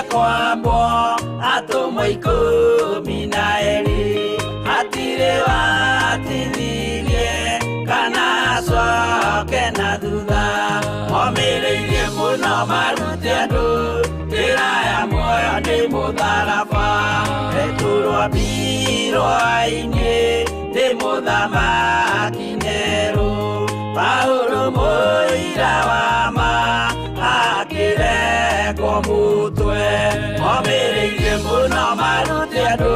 kwambo atumwo 12 hatirĩ watithirie kana acoke na thutha momĩrĩirie mũno marute andũ njĩra ya muoyo nĩ mũtharaba rĩturwo mbirwa-inĩ nĩ mũthamaki Nero Paulo mũira wa ma akĩrekwo mũtwe momĩrĩirie mũno marute andũ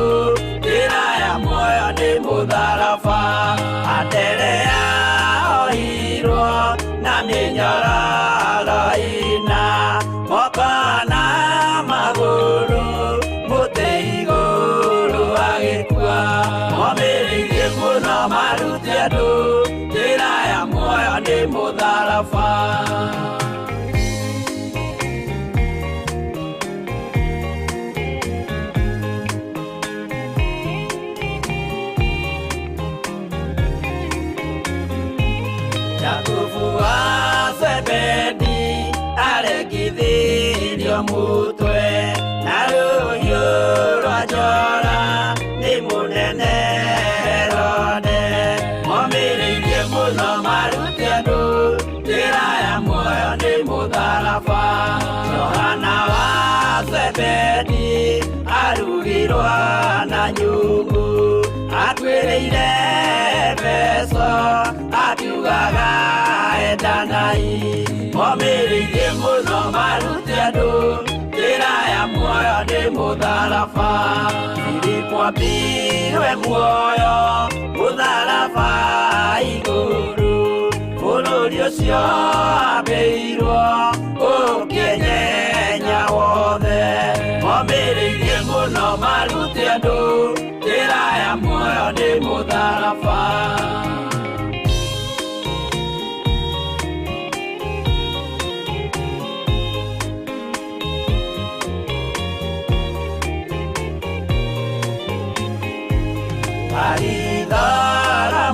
njĩra ya muoyo nĩ mũtharaba Anderea ohirwo na mĩnyororo ina moko na magũrũ mũtĩ igũrũ agĩkua momĩrĩirie mũno marute andũ njĩra ya muoyo nĩ mũtharaba Jakubu wa Zebedi aregithirio mũtwe na rũhiũ rwa njora nĩ mũnene Herode momĩrĩirie mũno marute andũ njĩra ya muoyo nĩ mũtharaba Johana wa Zebedi arugirwo na nyũngũ atuĩrĩire Efeso akiugaga endanai momĩrĩirie mũno marute andũ njĩra ya muoyo nĩ mũtharaba Filipo ambirwe muoyo mũtharaba igũrũ bũrũri ũcio ambĩirwo ũkĩnyenya wothe momĩrĩirie mũno marute andũ njĩra ya muoyo nĩ mũtharaba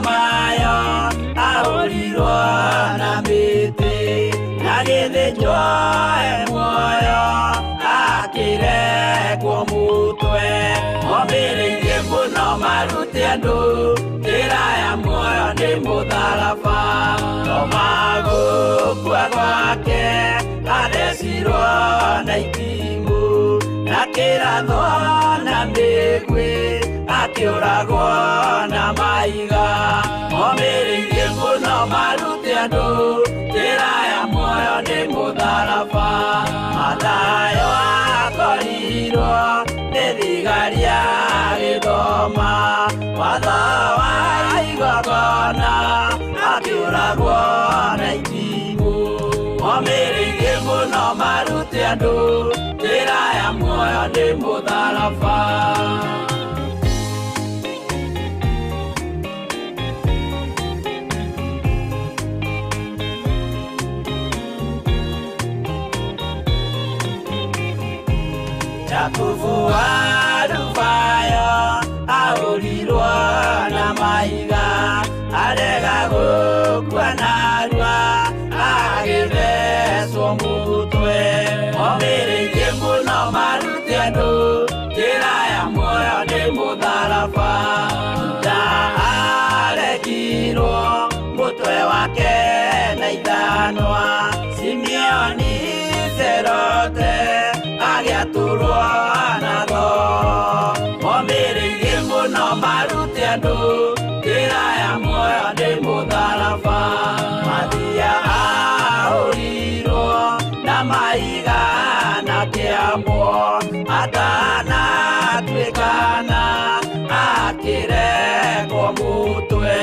Mayo ahũrirwo na mĩtĩ na gĩthĩnjwo muoyo akĩrekwo mũtwe momĩrĩirie mũno marute andũ njĩra ya muoyo nĩ mũtharaba tomagũkua gwake athecirwo na itimũ na kĩrathwo na mĩguĩ akĩũragwo na maiga momĩrĩirie mũno marute andũ njĩra ya muoyo nĩ mũtharaba Mathayo akorirwo nĩ thigari agĩthoma watho wa igongona akĩũragwo na itimũ momĩrĩirie mũno marute andũ njĩra ya muoyo nĩ mũtharaba Jakubu wa Rufayo ahũrirwo na maiga arega gũkua narua agĩthecwo mũtwe momĩrĩirie mũno marute andũ njĩra ya muoyo nĩ mũtharaba Juda aregirwo mũtwe wake na ithanwa Simeoni Zelote agĩatũrwo na thoo momĩrĩirie mũno marute andũ njĩra ya muoyo nĩ mũtharaba Mathia ahũrirwo na maiga na kĩambo atanatuĩkana akĩrekwo mũtwe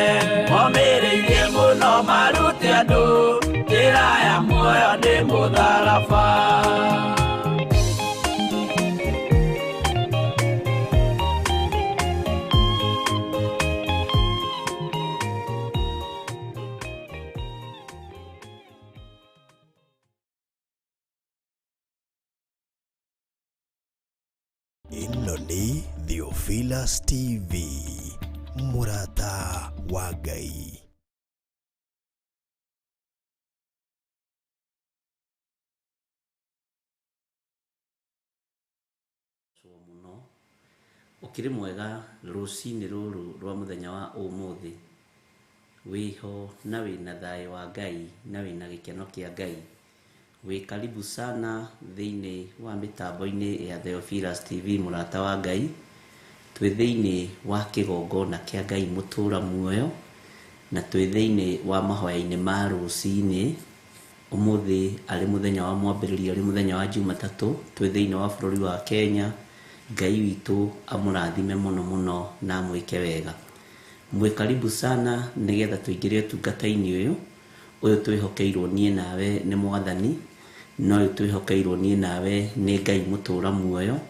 momĩrĩirie mũno marute andũ njĩra ya muoyo nĩ mũtharaba Ĩno nĩ Theophilus TV, mũrata wa Ngai. ukiri mwega rucini ruru rwa muthenya wa umuthi wiho na wina thayo wa Ngai na wina gikeno kia Ngai. Wi karibu sana thiini wa mitambo-ini ya Theophilus TV murata wa Ngai. Twi thiini wa kigongona kia Ngai mutura muoyo na twi thiini wa mahoya-ini ma rucini. Umuthi ari muthenya wa mwambiririo, ari muthenya wa Jumatatu, twi thiini wa bururi wa Kenya. Ngai witu amurathime muno muno na mwike wega. Mwe karibu sana nigetha tuingire tungata-ini uyu twihokeirwo nie nawe ni mwathani, no uyu twihokeirwo nie nawe ni Ngai mutura muoyo,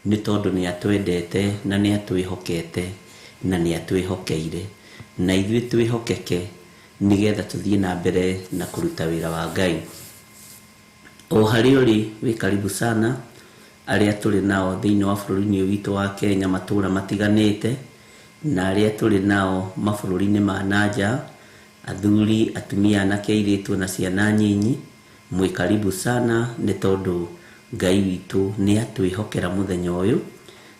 ni tondu ni atwendete na ni atwihokete na ni atwihokeire, na ithui twihokeke nigetha tuthie na mbere na kuruta wira wa Ngai. O hari uri wi karibu sana aria tuli nao thiini wa bururi-ini witu wa Kenya matura matiganite na aria tuli nao mabururi-ini ma nanja, athuri, atumia, anake, airitu na ciana nyinyi. Mwi karibu sana ni tondu Ngai witu ni atwihokera muthenya uyu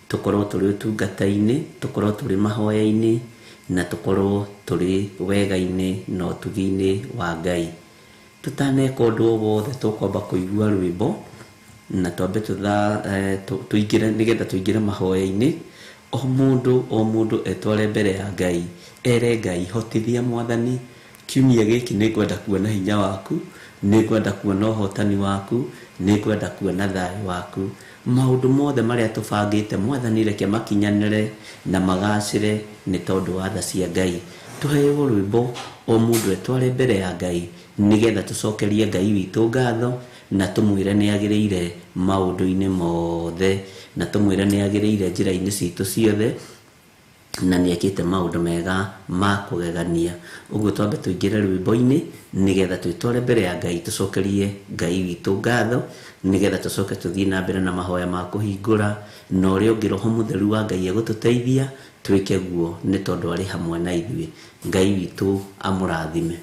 tukorwo turi utungata-ini, tukorwo turi mahoya-ini na tukorwo turi wega-ini na utugi-ini wa Ngai. Tutaneka undu o wothe tukwamba kuigua rwimbo na twambe tuingire nigetha tuingire mahoya-ini. O mundu etware mbere ya Ngai, ere Ngai hotithia mwathani, kiumia giki ningwenda kuona hinya waku, ningwenda kuona uhotani waku, ningwenda kuona thayo waku. Maundu mothe maria tubangite mwathani reke makinyanire na magacire ni tondu wa tha cia Ngai. Tuheo rwimbo o mundu etware mbere ya Ngai nigetha tucokerie Ngai witu ngatho na tumwire ni agiriire maundu-ini mothe, na tumwire ni agiriire njira-ini citu ciothe na ni ekite maundu mega ma kugegania. Uguo twambe tuingire rwimbo-ini nigetha twitware mbere ya Ngai tucokerie Ngai witu ngatho nigetha tucoke tuthie na mbere na mahoya ma kuhingura, na uria ungi Roho Mutheru wa Ngai egututeithia twike guo ni tondu ari hamwe na ithui. Ngai witu amurathime.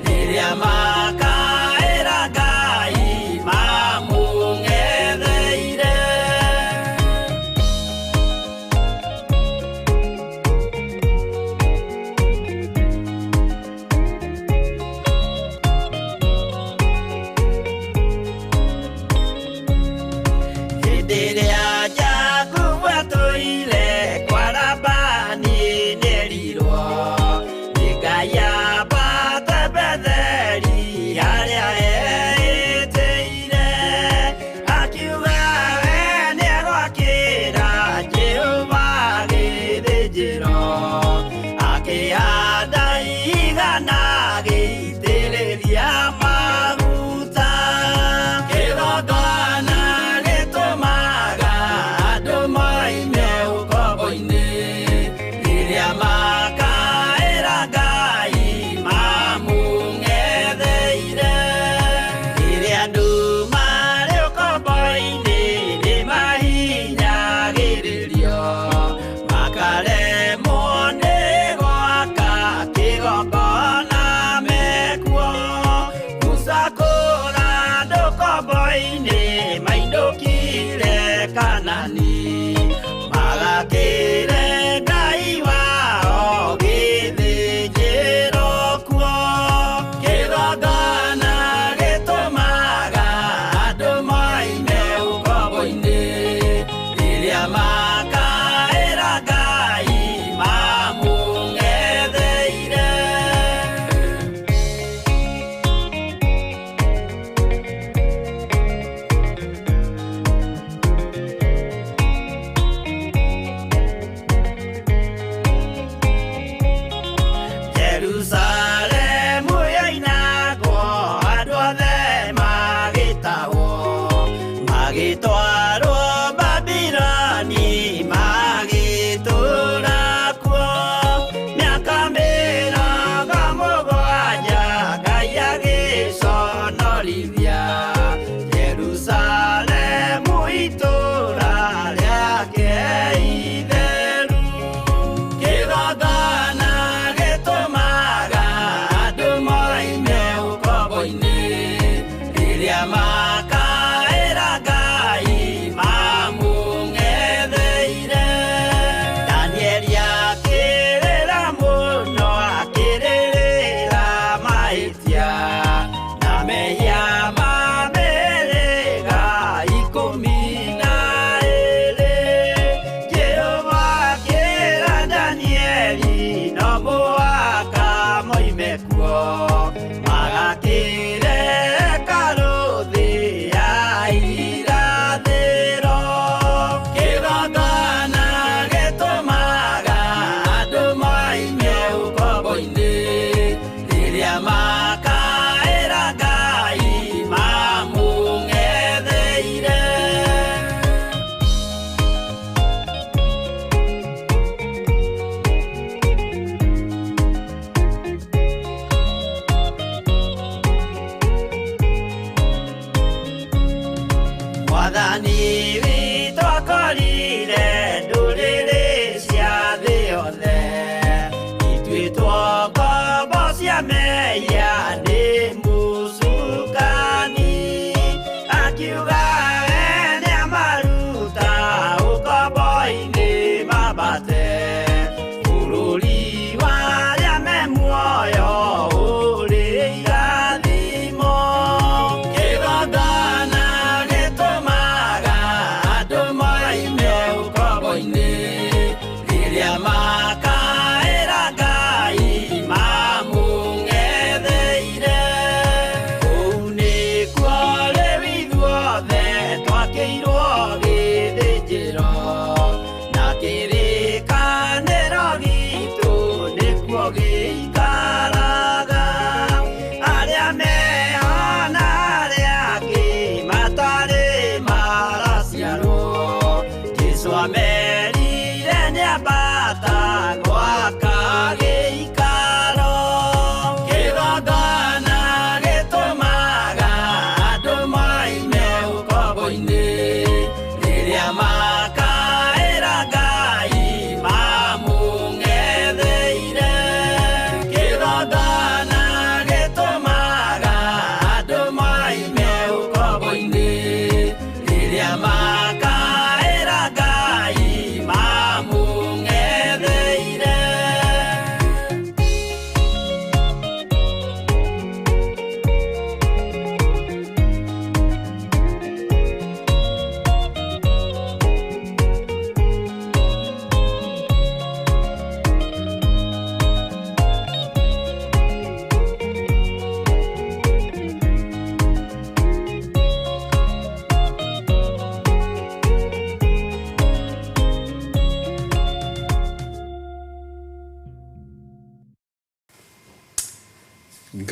Riria maka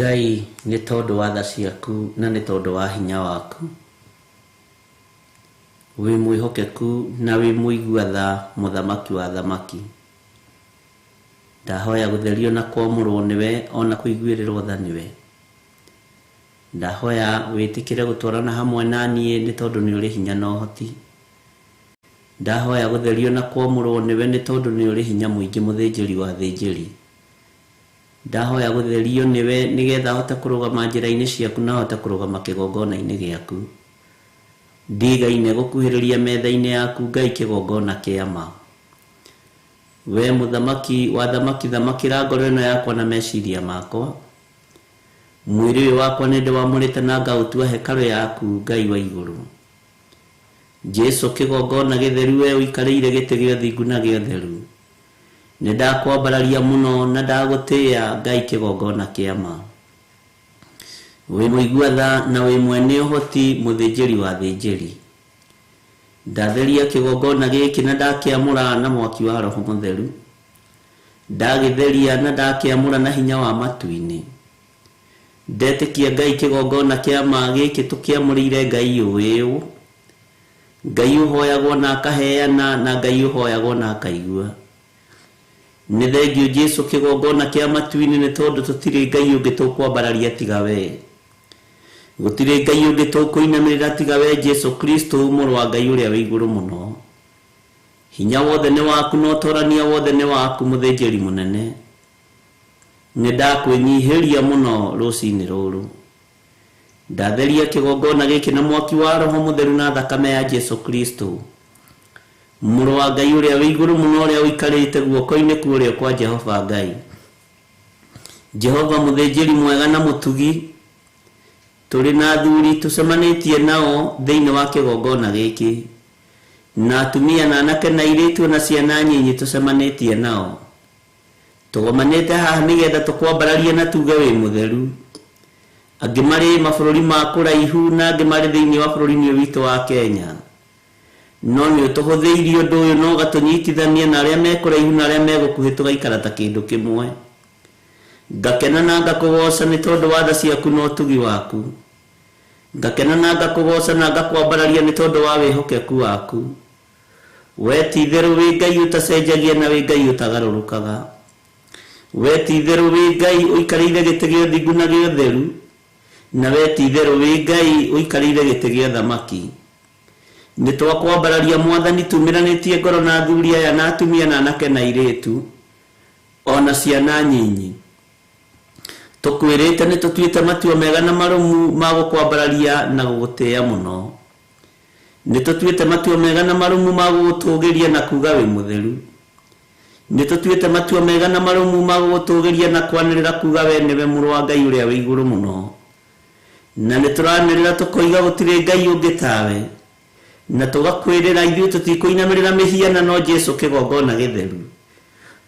Ngai nĩ tondũ wa tha ciaku na nĩ tondũ wa hinya waku. Wĩ mwĩhokeku na wĩ mũigua tha mũthamaki wa thamaki. Ndahoya gũtherio na kwamũrwo nĩwe ona kũiguĩrĩrwo tha nĩwe. Ndahoya wĩtĩkĩre gũtwarana hamwe na niĩ nĩ tondũ nĩ ũrĩ hinya na ũhoti. Ndahoya gũtherio na kwamũrwo nĩwe nĩ tondũ nĩ ũrĩ hinya mũingĩ mũthĩnjĩri wa thĩnjĩri. Ndahoya gũtherio nĩwe nĩgetha hote kũrũgama njĩra-inĩ ciaku na hote kũrũgama kĩgongona-inĩ gĩaku. Ndigaine gũkuhĩrĩria metha-inĩ yaku Ngai kĩgongona kĩa ma. We mũthamaki wa thamaki, thamakĩra ngoro ĩno yakwa na meciria makwa. Mwĩrĩ ũyũ wakwa nĩ ndĩwamũrĩte na ngaũtua hekarũ yaku Ngai wa igũrũ. Jesu kĩgongona gĩtheru we ũikarĩire gĩtĩ gĩa ũthingu na gĩa ũtheru. Nĩ ndakwambararia mũno na ndagũtĩĩa Ngai kĩgongona kĩa ma. Wĩ mũigua tha na wĩ mwene ũhoti mũthĩnjĩri wa thĩnjĩri. Ndatheria kĩgongona gĩkĩ na ndakĩamũra na mwaki wa Roho Mũtheru. Ndagĩtheria na ndakĩamũra na hinya wa matu-inĩ. Ndetĩkia Ngai kĩgongona kĩa ma gĩkĩ tũkĩamũrĩire Ngai ũyũ. Ngai ũhoyagwo na akaheana na Ngai ũhoyagwo na akaigua. Nĩ thengiũ Jesu kĩgongona kĩa matu-inĩ nĩ tondũ tũtirĩ Ngai ũngĩ tũkwambararia tiga we. Gũtirĩ Ngai ũngĩ tũkũinamĩrĩra tiga we Jesu Kristo mũrũ wa Ngai ũrĩa wĩ igũrũ mũno. Hinya wothe nĩ waku na ũtorania wothe nĩ waku mũthĩnjĩri mũnene. Nĩ ndakwĩnyihĩria mũno rũcinĩ rũrũ. Ndatheria kĩgongona gĩkĩ na mwaki wa Roho Mũtheru na thakame ya Jesu Kristo mũrũ wa Ngai ũrĩa wĩ igũrũ mũno, ũrĩa ũikarĩte guoko-inĩ kũrĩa kwa Jehova Ngai. Jehova mũthĩnjĩri mwega na mũtugi, tũrĩ na athuri tũcemanĩtie nao thĩinĩ wa kĩgongona gĩkĩ, na atumia na anake na airĩtu na ciana nyinyi tũcemanĩtie nao. Tũgomanĩte haha nĩgetha tũkwambararie na tuge wĩ mũtheru. Angĩ marĩ mabũrũri ma kũraihu na angĩ marĩ thĩinĩ wa bũrũri-inĩ witũ wa Kenya. No nĩ ũtũhũthĩirie ũndũ ũyũ na ũgatũnyitithania na arĩa me kũraihu na arĩa me gũkuhĩ tũgaikara ta kĩndũ kĩmwe. Ngakena na ngakũgoca nĩ tondũ wa tha ciaku na ũtugi waku. Ngakena na ngakũgoca na ngakwambararia nĩ tondũ wa wĩhokeku waku. We ti-itherũ wĩ Ngai ũtacenjagia na wĩ Ngai ũtagarũrũkaga. We ti-itherũ wĩ Ngai ũikarĩire gĩtĩ gĩa ũthingu na gĩa ũtheru. Na we ti-itherũ wĩ Ngai ũikarĩire gĩtĩ gĩa thamaki. Nĩ twakwambararia Mwathani tumĩranĩtie ngoro na athuri aya na atumia na anake na airĩtu ona ciana nyinyi. Tũkwĩrĩte nĩ tũtuĩte matua mega na marũmu ma gũkwambararia na gũgũtĩĩa mũno. Nĩ tũtuĩte matua mega na marũmu ma gũgũtũgĩria na kuga wĩ mũtheru. Nĩ tũtuĩte matua mega na marũmu ma gũgũtũgĩria na kwanĩrĩra kuga we nĩwe mũrũ wa Ngai ũrĩa wĩ igũrũ mũno. Na nĩ tũranĩrĩra tũkoiga gũtirĩ Ngai ũngĩ tawe. Na tũgakwĩrĩra ithuĩ tũtikũinamĩrĩra mĩhianano Jesu kĩgongona gĩtheru.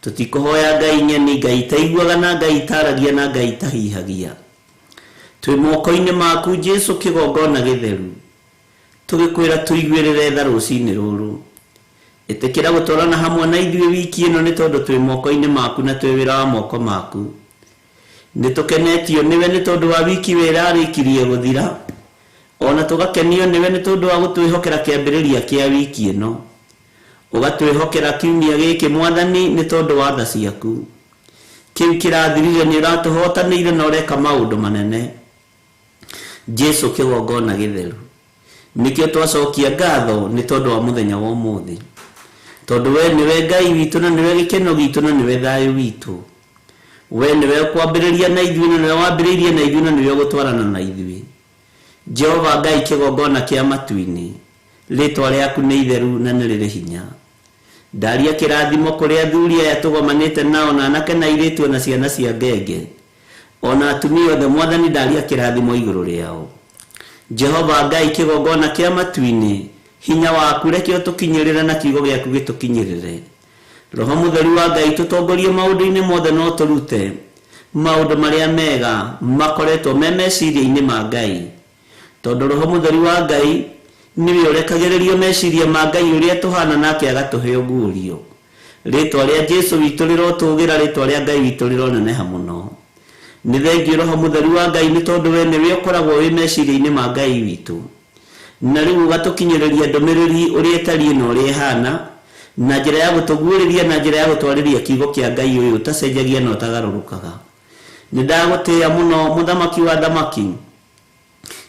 Tũtikũhoya Ngai nyeni, Ngai itaiguaga na Ngai itaragia na Ngai itahihagia. Twĩ moko-inĩ maku Jesu kĩgongona gĩtheru. Tũgĩkwĩra tũiguĩrĩre tha rũcinĩ rũrũ. Ĩtĩkĩra gũtwarana hamwe na ithuĩ wiki ĩno nĩ tondũ twĩ moko-inĩ maku na twĩ wĩra wa moko maku. Nĩ tũkenetio nĩwe nĩ tondũ wa wiki wĩra arĩkirie gũthira. Ona tũgakenio nĩwe nĩ tondũ wa gũtwĩhokera kĩambĩrĩria kĩa wiki ĩno. Ũgatwĩhokera kiumia gĩkĩ Mwathani nĩ tondũ wa tha ciaku. Kĩu kĩrathirire nĩ ũratũhotanĩire na ũreka maũndũ manene. Jesu kĩgongona gĩtheru. Nĩkĩo twacokia ngatho nĩ tondũ wa mũthenya wa ũmũthĩ. Tondũ we nĩwe Ngai witũ na nĩwe gĩkeno gitũ na nĩwe thayũ witũ. We nĩwe ũkwambĩrĩria na ithuĩ na nĩwe wambĩrĩirie na ithuĩ na nĩwe ũgũtwarana na ithuĩ. Jehova Ngai kĩgongona kĩa matu-inĩ. Rĩtwa rĩaku nĩ itheru na nĩ rĩrĩ hinya. Ndaria kĩrathimo kũrĩ athuri aya tũgomanĩte nao na anake na airĩtu na ciana cia ngenge. Ona atumia othe Mwathani ndaria kĩrathimo igũrũ rĩao. Jehova Ngai kĩgongona kĩa matu-inĩ. Hinya waku reke ũtũkinyĩrĩre na kiugo gĩaku gĩtũkinyĩrĩre. Roho Mũtheru wa Ngai tũtongorie maũndũ-inĩ mothe no tũrute maũndũ marĩa mega makoretwo me meciria-inĩ ma Ngai. Tondũ Roho Mũtheru wa Ngai niwe ũrekagĩrĩrio meciria ma Ngai ũrĩa tũhana nake agatũhe ũguũrio. Rĩtwa rĩa Jesu witũ rĩrotũgĩra, rĩtwa rĩa Ngai witũ rĩroneneha mũno. nĩ thengiũ Roho Mũtheru wa Ngai nĩ tondũ we nĩwe ũkoragwo wĩ meciria-inĩ ma Ngai witũ. Na rĩu ũgatũkinyĩrĩria ndũmĩrĩri ũrĩa ĩtariĩ na ũrĩa ĩhana, na njĩra ya gũtũguũrĩria na njĩra ya gũtwarĩria kiugo kĩa Ngai ũyũ ũtacenjagia na ũtagarũrũkaga. Nĩndagũtĩĩa mũno mũthamaki wa thamaki,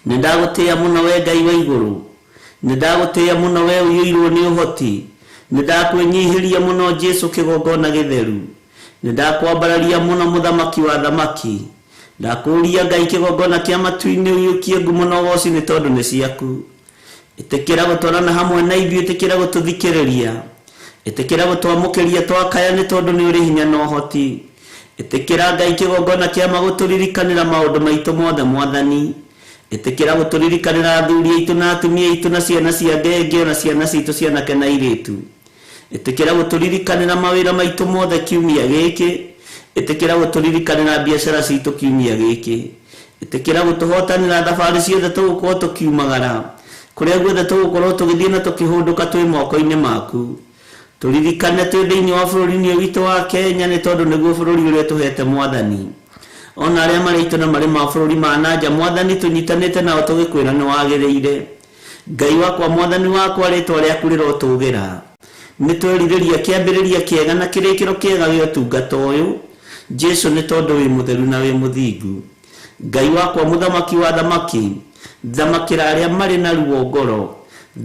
nĩndagũtĩĩa mũno we Ngai wa igũrũ, nĩndagũtĩĩa mũno we ũiyũirwo nĩ ũhoti, nĩndakwĩnyihĩria mũno Jesũ kĩgongona gĩtheru, nĩndakwambararia mũno mũthamaki wa thamaki, ndakũria Ngai kĩgongona kĩa matu-inĩ ũiyũkie ngumo na ũgooci nĩ tondũ nĩ ciaku. Ĩtĩkĩra gũtwarana hamwe na ithuĩ, ĩtĩkĩra gũtũthikĩrĩria, ĩtĩkĩra gũtwamũkĩria twakaya nĩ tondũ nĩ ũrĩ hinya na ũhoti. Ĩtĩkĩra Ngai kĩgongona kĩa gũtũririkanĩra maũndũ maitũ mothe Mwathani. Ĩtĩkĩra gũtũririkanĩra athuri aitũ na atumia aitũ na ciana cia ngenge na ciana citũ cianake na airĩtu. Ĩtĩkĩra gũtũririkanĩra mawĩra maitũ mothe kiumia gĩkĩ. Ĩtĩkĩra gũtũririkanĩra biacara citũ kiumia gĩkĩ. Ĩtĩkĩra gũtũhotanĩra thabarĩ ciothe tũgũkorwo tũkiumagara, kũrĩa guothe tũgũkorwo tũgĩthiĩ na tũkĩhũndũka twĩ moko-inĩ maku. Tũririkane twĩ thĩinĩ wa bũrũri-inĩ witũ wa Kenya nĩ tondũ nĩguo bũrũri ũrĩa tũhete Mwathani. Ona arĩa marĩ aitũ na marĩ mabũrũri ma nanja Mwathani, tũnyitanĩte nao tũgĩkwĩra nĩ wagĩrĩire. Ngai wakwa, Mwathani wakwa, rĩtwa rĩaku rĩrotũgĩra. Nĩ twerirĩria kĩambĩrĩria kĩega na kĩrĩkĩro kĩega gĩa ũtungata ũyũ Jesũ, nĩ tondũ wĩ mũtheru na wĩ mũthingu. Ngai wakwa, mũthamaki wa thamaki, thamakĩra arĩa marĩ na ruo ngoro,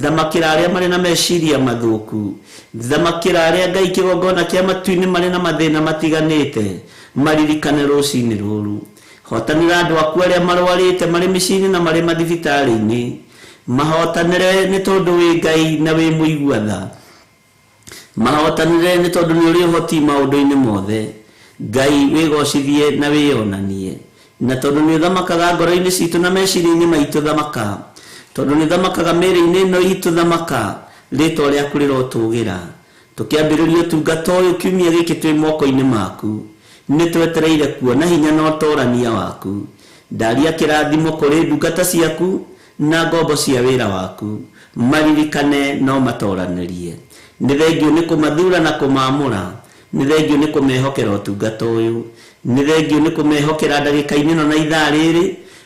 thamakĩra arĩa marĩ na meciria mathũku, thamakĩra arĩa Ngai kĩgongona kĩa matu-inĩ marĩ na mathĩna matiganĩte, maririkane rũcinĩ rũrũ. Hotanĩra andũ aku arĩa marwarĩte marĩ mĩciĩ-inĩ na marĩ mathibitarĩ-inĩ, mahotanĩre nĩ tondũ wĩ Ngai na wĩ mũigua tha. Mahotanĩre nĩ tondũ nĩ ũrĩ ũhoti maũndũ-inĩ mothe. Ngai wĩgocithie na wĩonanie, na tondũ nĩ ũthamakaga ngoro-inĩ citũ na meciria-inĩ maitũ thamaka, tondũ nĩ thamakaga mĩĩrĩ-inĩ ĩno itũ thamaka, rĩtwa rĩaku rĩrotũgĩra. Tũkĩambĩrĩria ũtungata ũyũ kiumia gĩkĩ twĩ moko-inĩ maku, nĩ twetereire kuona hinya na ũtorania waku. Ndaria kĩrathimo kũrĩ ndungata ciaku na ngombo cia wĩra waku, maririkane no matoranĩrie. Nĩ thengiũ nĩ kũmathura na kũmaamũra, nĩ thengiũ nĩ kũmehokera ũtungata ũyũ, nĩ thengiũ nĩ kũmehokera ndagĩka-inĩ ĩno na ithaa rĩrĩ,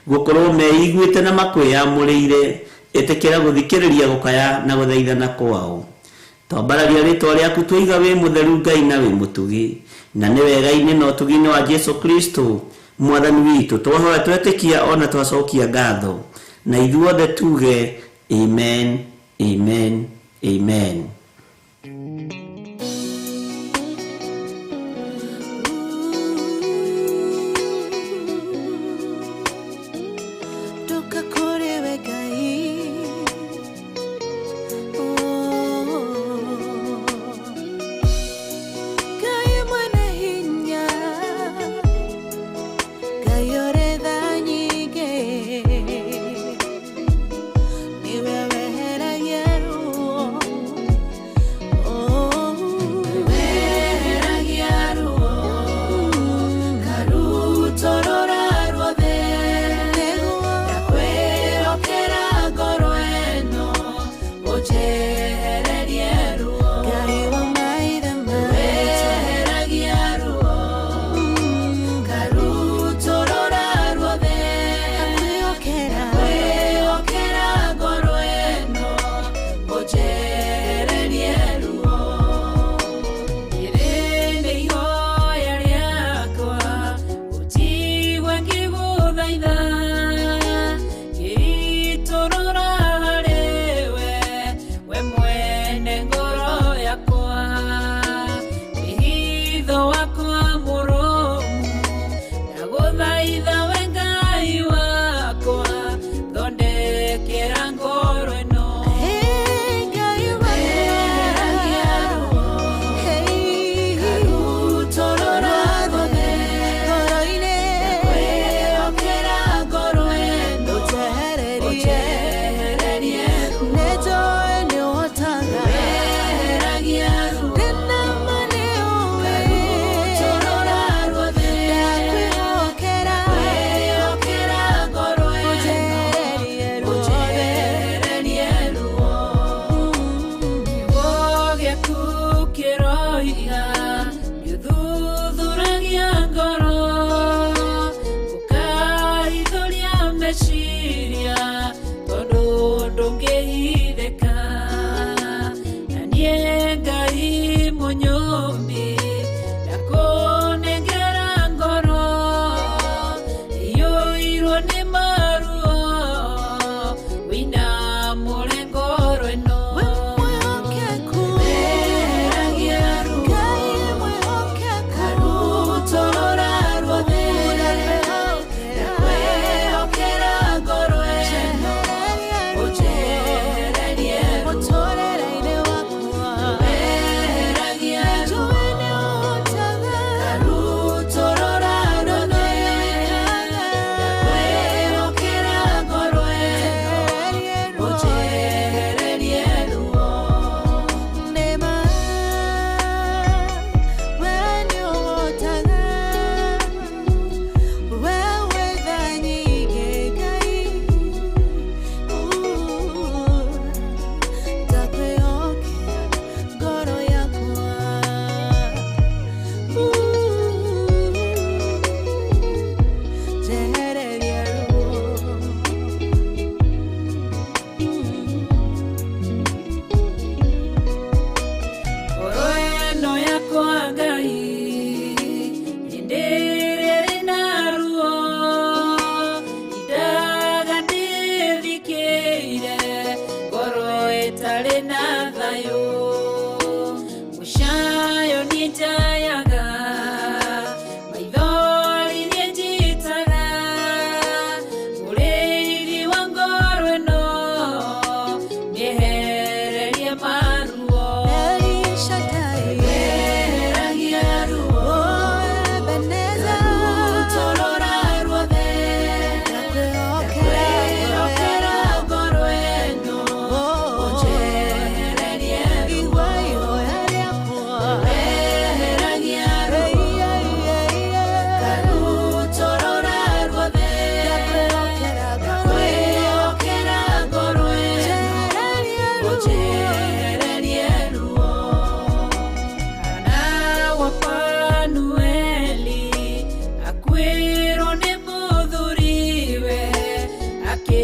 gũkorwo meiguĩte na makwĩyamũrĩire. Ĩtĩkĩra gũthikĩrĩria gũkaya na gũthaithana kwao. Twambararia rĩtwa rĩaku twoiga wĩ mũtheru Ngai na wĩ mũtugi, na nĩ wega-inĩ na ũtugi-inĩ wa Jesũ Kristo Mwathani witũ twahoya twetĩkia ona twacokia ngatho, na ithuothe tuge amen, amen, amen.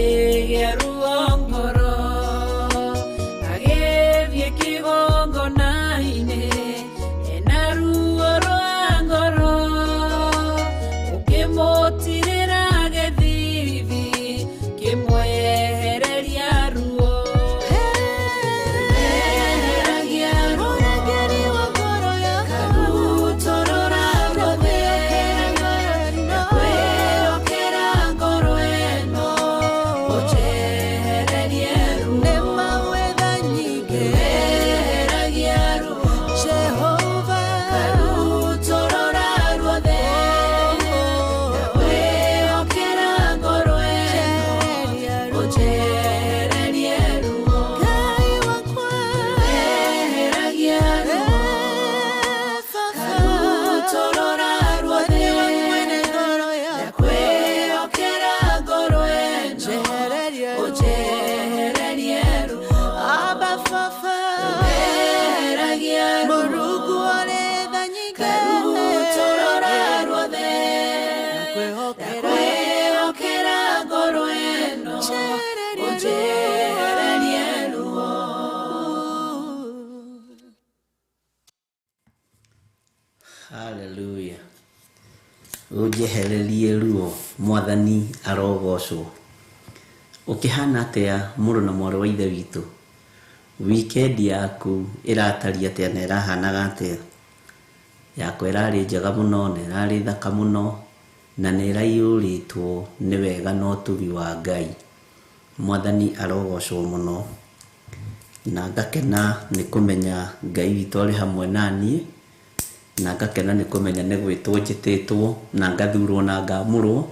akĩgĩa ruo ngoro agĩthiĩ kĩgongona-inĩ ena ruo rwa ngoro ũkĩmũtirĩra gĩthithi kĩmwehereria ruo eheragia ruo karutorora ruothe na kwĩhokera ngoro ĩno ũnjehererie ruo eheragia ruo karutorora ruothe na kwĩhokera ngoro ĩno ũnjehererie ruo eheragia ruo karutorora ruothe na kwĩhokera ngoro ĩno ũnjehererie ruo eheragia ruo karutorora ruothe na kwĩhokera ngoro ĩno ũnjehererie ruo. Haleluya. Ũnjehererie ruo, Mwathani arogocwo. Ũkĩhana atĩa mũrũ na mwarĩ wa ithe witũ? Weekend yaku ĩrataria atĩa na ĩrahanaga atĩa? Yakwa ĩrarĩ njega mũno, na ĩrarĩ thaka mũno, na nĩ ĩraiyũrĩtwo nĩ wega na ũtugi wa Ngai. Mwathani arogocwo mũno, na ngakena nĩ kũmenya Ngai witũ arĩ hamwe naniĩ, na ngakena nĩ kũmenya nĩ gwĩtwo njĩtĩtwo na ngathurwo na ngamũrwo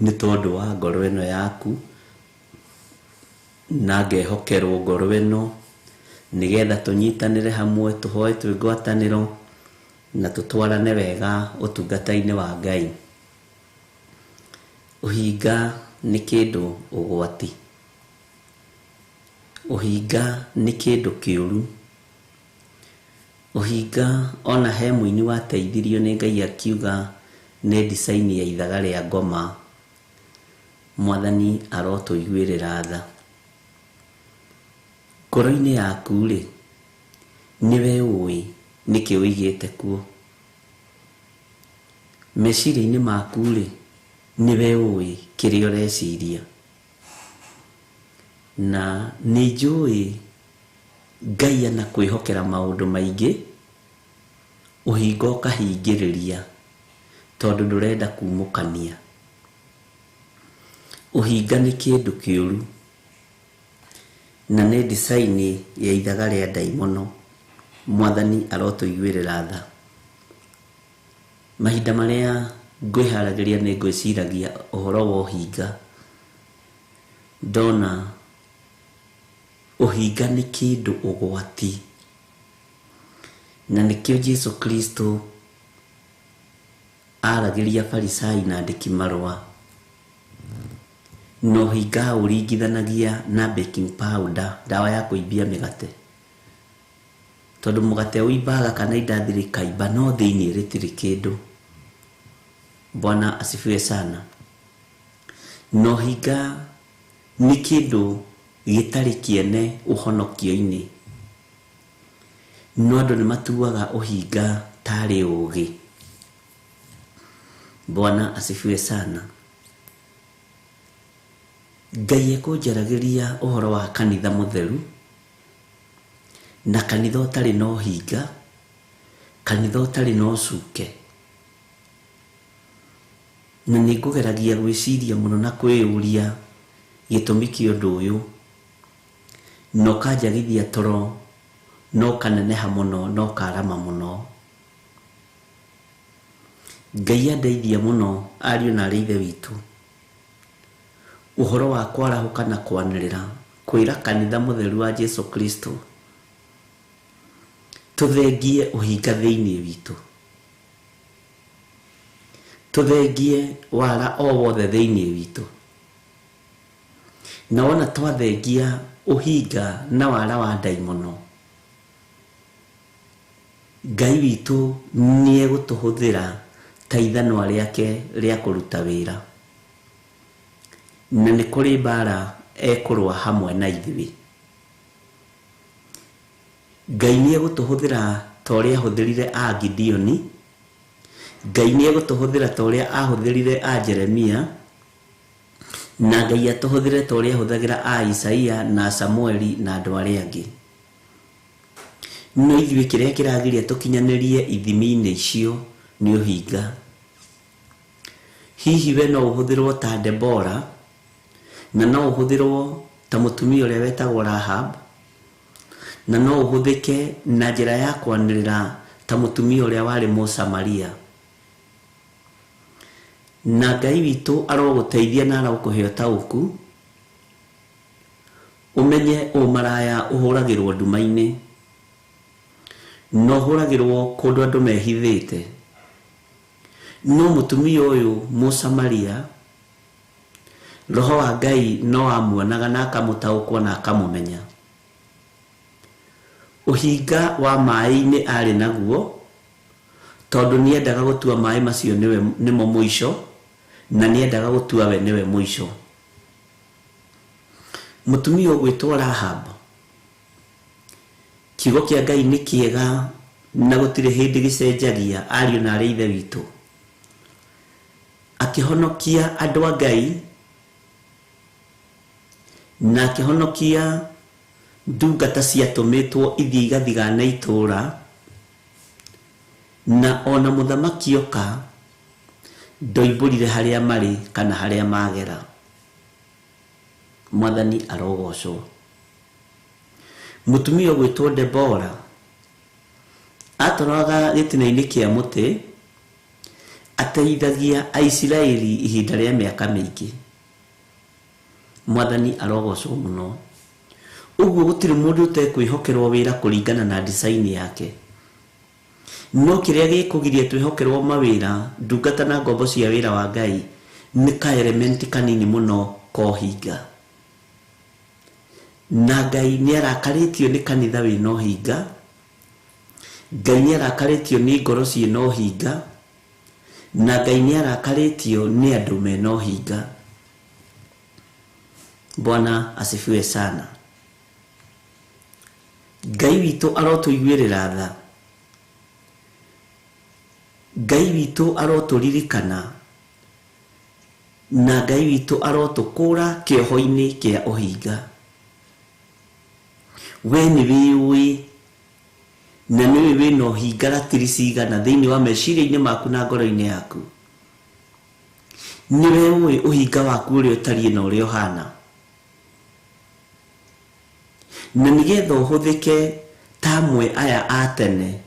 nĩ tondũ wa ngoro ĩno yaku, na ngehokerwo ngoro ĩno nĩgetha tũnyitanĩre hamwe tũhoe twĩ ngwatanĩro na tũtwarane wega ũtungata-inĩ wa Ngai. Ũhinga nĩ kĩndũ ũgwati, ũhinga nĩ kĩndũ kĩũru. Ũhinga ona he mũini wateithirio nĩ Ngai akiuga nĩ design ya ithaga rĩa ngoma. Mwathani arotũiguĩrĩra tha. Ngoro-inĩ yaku-rĩ, nĩwe ũĩ nĩkĩ ũigĩte kuo. Meciria-inĩ maku-rĩ, nĩwe ũĩ kĩrĩa ũreciria. Na nĩ njũĩ Ngai ana kwĩhokera maũndũ maingĩ, ũhinga ũkahingĩrĩria tondũ ndũrenda kumũkania. Ũhinga nĩ kĩndũ kĩũru, na nĩ design ya ithaga rĩa ndaimono. Mwathani arotũiguĩrĩra tha. Mahinda marĩa ngwĩharagĩria nĩ ngwĩciragia ũhoro wa ũhinga, ndona ũhinga nĩ kĩndũ ũgwati, na nĩkĩo Jesũ Kristo aragĩria Farisai na andĩki marũa. Na ũhinga ũringithanagia na baking powder, ndawa ya kũimbia mĩgate. Tondũ mũgate ũimbaga kana indathi rĩkaimba no thĩinĩ rĩtirĩ kĩndũ. Bwana asifiwe sana. Na ũhinga nĩ kĩndũ gĩtarĩ kĩene ũhonokio-inĩ, no andũ nĩ matuaga ũhinga tarĩ ũũgĩ. Bwana asifiwe sana. Ngai ekũnjaragĩria ũhoro wa kanitha mũtheru, na kanitha ũtarĩ na ũhinga, kanitha ũtarĩ na ũcuke. Na nĩ ngũgeragia gwĩciria mũno na kwĩyũria gĩtũmi kĩa ũndũ ũyũ, no kanjagithia toro, no kaneneha mũno, no karama mũno. Ngai andeithia mũno ariũ na arĩ ithe witũ, ũhoro wa kwarahũka na kwanĩrĩra kwĩra kanitha mũtheru wa Jesũ Kristo tũthengie ũhinga thĩinĩ witũ, tũthengie wara o wothe thĩinĩ witũ. Na wona twathengia ũhinga na wara wa ndaimono, Ngai witũ nĩ egũtũhũthĩra ta ithanwa rĩake rĩa kũruta wĩra. na nĩ kũrĩ mbara ekũrũa hamwe na ithuĩ. Ngai nĩ egũtũhũthĩra ta ũrĩa ahũthĩrire a Gideoni, Ngai nĩ egũtũhũthĩra ta ũrĩa ahũthĩrire a Jeremia, na Ngai atũhũthĩre ta ũrĩa ahũthagĩra a Isaia na Samueli na andũ arĩa angĩ. No ithuĩ kĩrĩa kĩragiria tũkinyanĩrie ithimi-inĩ icio nĩ ũhinga. Hihi we no ũhũthĩrwo ta Debora, na no ũhũthĩrwo ta mũtumia ũrĩa wetagwo Rahab, na no ũhũthĩke na njĩra ya kwanĩrĩra ta mũtumia ũrĩa warĩ Mũsamaria. Na Ngai witũ arogũteithia na arogũkũhe ũtaũku, ũmenye ũmaraya ũhũragĩrwo nduma-inĩ, no ũhũragĩrwo kũndũ andũ mehithĩte. No mũtumia ũyũ Mũsamaria, Roho wa Ngai no amuonaga na akamũtaũkwo na akamũmenya. Ũhinga wa maĩ-inĩ arĩ naguo, tondũ nĩendaga gũtua maĩ macio nĩmo mũico, na nĩendaga gũtua we nĩwe mũico. Mũtumia ũgwĩtwo Rahab, kiugo kĩa Ngai nĩ kĩega na gũtirĩ hĩndĩ gĩcenjagia, ariũ na arĩ ithe witũ. Akĩhonokia andũ a Ngai, na akĩhonokia ndungata ciatũmĩtwo ithiĩ igathigana itũũra, na ona mũthamaki oka ndoimbũrire harĩa marĩ kana harĩa magera. Mwathani arogocwo. Mũtumia ũgwĩtwo Debora atũraga gĩtina-inĩ kĩa mũtĩ, ateithagia Aisiraeli ihinda rĩa mĩaka mĩingĩ. Mwathani arogocwo mũno. Ũguo gũtirĩ mũndũ ũtekwĩhokerwo wĩra kũringana na design yake. No kĩrĩa gĩkũgiria twĩhokerwo mawĩra, ndungata na ngombo cia wĩra wa Ngai, nĩ ka element kanini mũno kohinga. Na Ngai nĩ arakarĩtio nĩ kanitha wĩna ũhinga, Ngai nĩ arakarĩtio nĩ ngoro ciĩna ũhinga, na Ngai nĩ arakarĩtio nĩ andũ mena ũhinga. Bwana asifiwe sana. Ngai witũ arotũiguĩrĩra tha, Ngai witũ arotũririkana, na Ngai witũ arotũkũra kĩoho-inĩ kĩa ũhinga. We nĩ wĩũĩ, na nĩwe wĩna ũhinga ratiri cigana thĩinĩ wa meciria-inĩ maku na ngoro-inĩ yaku. Nĩwe ũĩ ũhinga waku ũrĩa ũtariĩ na ũrĩa ũhana. Na nĩgetha ũhũthĩke ta amwe aya a tene,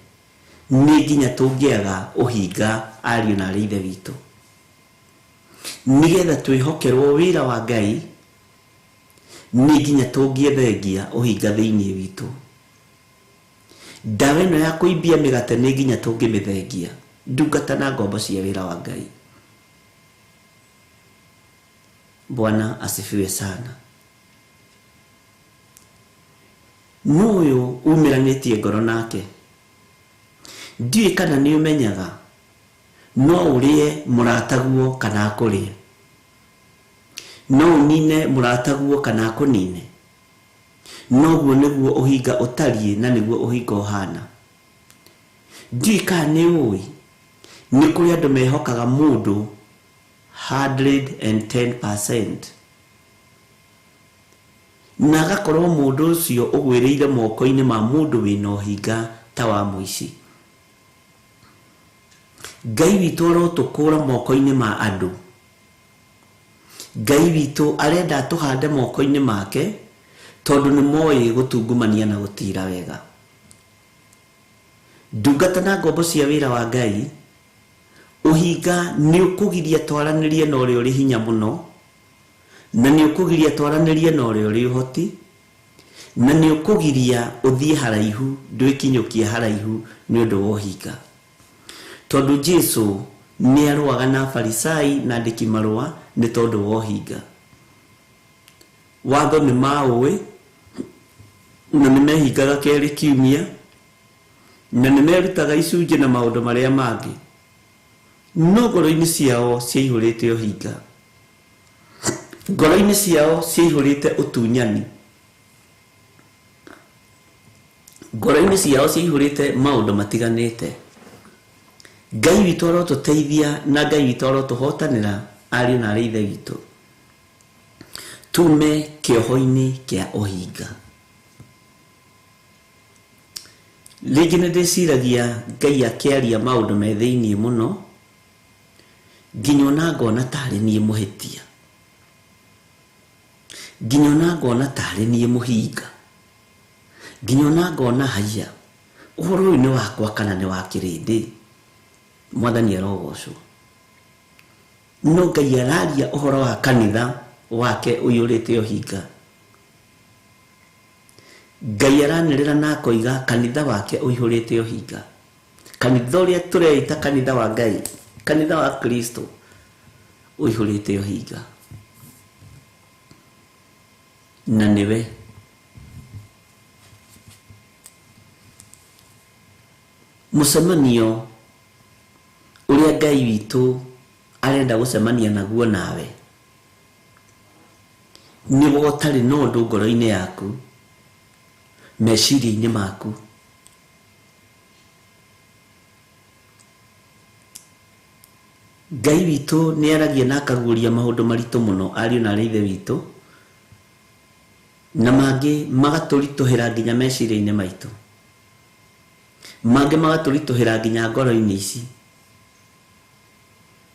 nĩ nginya tũngĩaga ũhinga, ariũ na arĩ ithe witũ. Nĩgetha twĩhokerwo wĩra wa Ngai, nĩ nginya tũngĩethengia ũhinga thĩinĩ witũ. Ndawa ĩno ya kũimbia mĩgate nĩ nginya tũngĩmĩthengia, ndungata na ngombo cia wĩra wa Ngai. Bwana asifiwe sana. No ũyũ umĩranĩtie ngoro nake, ndiũĩ kana nĩ ũmenyaga, no ũrĩe mũrataguo kana akũrĩe, no ũnine mũrataguo kana akũnine. Noguo nĩguo ũhinga ũtariĩ na nĩguo ũhinga ũhana. Ndiũĩ kana nĩ ũĩ, nĩ kũrĩ andũ mehokaga mũndũ 110%, na agakorwo mũndũ ũcio ũgwĩrĩire moko-inĩ ma mũndũ wĩna ũhinga ta wa mũici. Ngai witũ arotũkũra moko-inĩ ma andũ. Ngai witũ arenda tũhande moko-inĩ make, tondũ nĩ moĩ gũtungumania na gũtira wega. Ndungata na ngombo cia wĩra wa Ngai, ũhinga nĩ ũkũgiria twaranĩrie na ũrĩa ũrĩ hinya mũno, na nĩ ũkũgiria twaranĩrie na ũrĩa ũrĩ ũhoti, na nĩ ũkũgiria ũthiĩ haraihu, ndwĩkinyũkie haraihu nĩ ũndũ wa ũhinga. Tondũ Jesũ nĩ arũaga na Farisai na andĩki marũa nĩ tondũ wa ũhinga. Watho nĩ maũĩ, na nĩ mehingaga kerĩ kiumia, na nĩ merutaga icunjĩ na maũndũ marĩa mangĩ, no ngoro-inĩ ciao ciaihũrĩte ũhinga. ngoro-inĩ ciao ciihũrĩte ũtunyani, ngoro-inĩ ciao ciihũrĩte maũndũ matiganĩte. Ngai witũ arotũteithia na Ngai witũ arotũhotanĩra ariũ na arĩ ithe witũ, tume kĩoho-inĩ kĩa ũhinga. Rĩngĩ nĩ ndĩciragia Ngai akĩaria maũndũ me thĩiniĩ mũno, nginya ona ngona tarĩ niĩ mũhĩtia, nginya ona ngona tarĩ niĩ mũhinga, nginya ona ngona haiya ũhoro ũyũ nĩ wakwa kana nĩ wa kĩrĩndĩ. Mwathani arogocwo. No Ngai araria ũhoro wa kanitha wake ũiyũrĩte ũhinga. Ngai aranĩrĩra na akoiga kanitha wake ũihũrĩte ũhinga. Kanitha ũrĩa tũreita kanitha wa Ngai, kanitha wa Kristo ũihũrĩte ũhinga. Na nĩwe mũcemanio ũrĩa Ngai witũ arenda gũcemania naguo nawe nĩguo ũtarĩ na ũndũ ngoro-inĩ yaku, meciria-inĩ maku. Ngai witũ nĩ aragia na akaguũria maũndũ maritũ mũno ariũ na arĩ ithe witũ, na mangĩ magatũritũhĩra nginya meciria-inĩ maitũ, mangĩ magatũritũhĩra nginya ngoro-inĩ ici,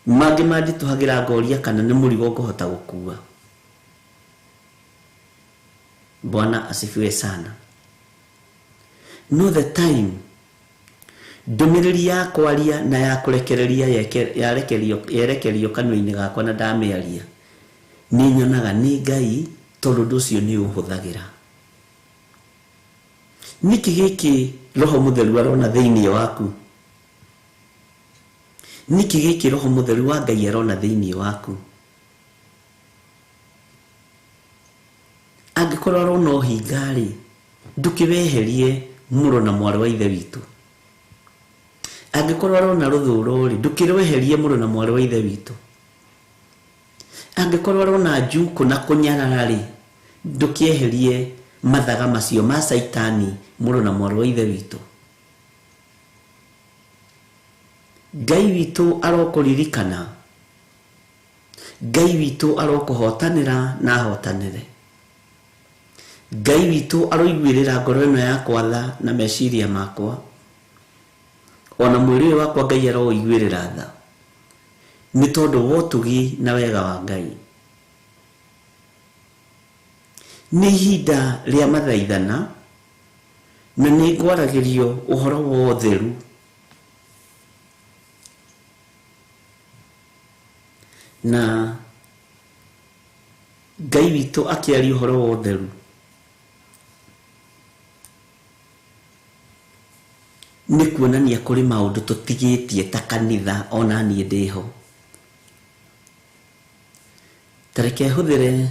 mangĩ manditũhagĩra ngoria kana nĩ mũrigo ngũhota gũkua. Bwana asifiwe sana. No the time ndũmĩrĩri ya kwaria na ya kũrekereria yerekerio kanua-inĩ gakwa na ndamĩaria, nĩ nyonaga nĩ Ngai, tondũ ũndũ ũcio nĩ ũhũthagĩra. Nĩkĩ gĩkĩ Roho Mũtheru arona thĩiniĩ waku? Nĩkĩ gĩkĩ Roho Mũtheru wa Ngai arona thĩiniĩ waku? Angĩkorwo arona ũhinga-rĩ, ndũkĩweherie mũrũ na mwarĩ wa ithe witũ. Angĩkorwo arona rũthũũro-rĩ, ndũkĩweherie mũrũ na mwarĩ wa ithe witũ. Angĩkorwo arona njuku na kũnyarara-rĩ, ndũkĩeherie mathaga macio ma Saitani mũrũ na mwarĩ wa ithe witũ. Ngai witũ arokũririkana, Ngai witũ arokũhotanĩra na ahotanĩre. Ngai witũ aroiguĩrĩra ngoro ĩno yakwa tha na meciria makwa, ona mwĩrĩ ũyũ wakwa Ngai aroiguĩrĩra tha, nĩ tondũ wa ũtugi na wega wa Ngai. Nĩ ihinda rĩa mathaithana, na nĩ ngwaragĩrio ũhoro wa ũtheru. Na Ngai witũ akĩaria ũhoro wa ũtheru, nĩ kuonania kũrĩ maũndũ tũtigĩtie ta kanitha, ona niĩ ndĩho. Ta reke hũthĩre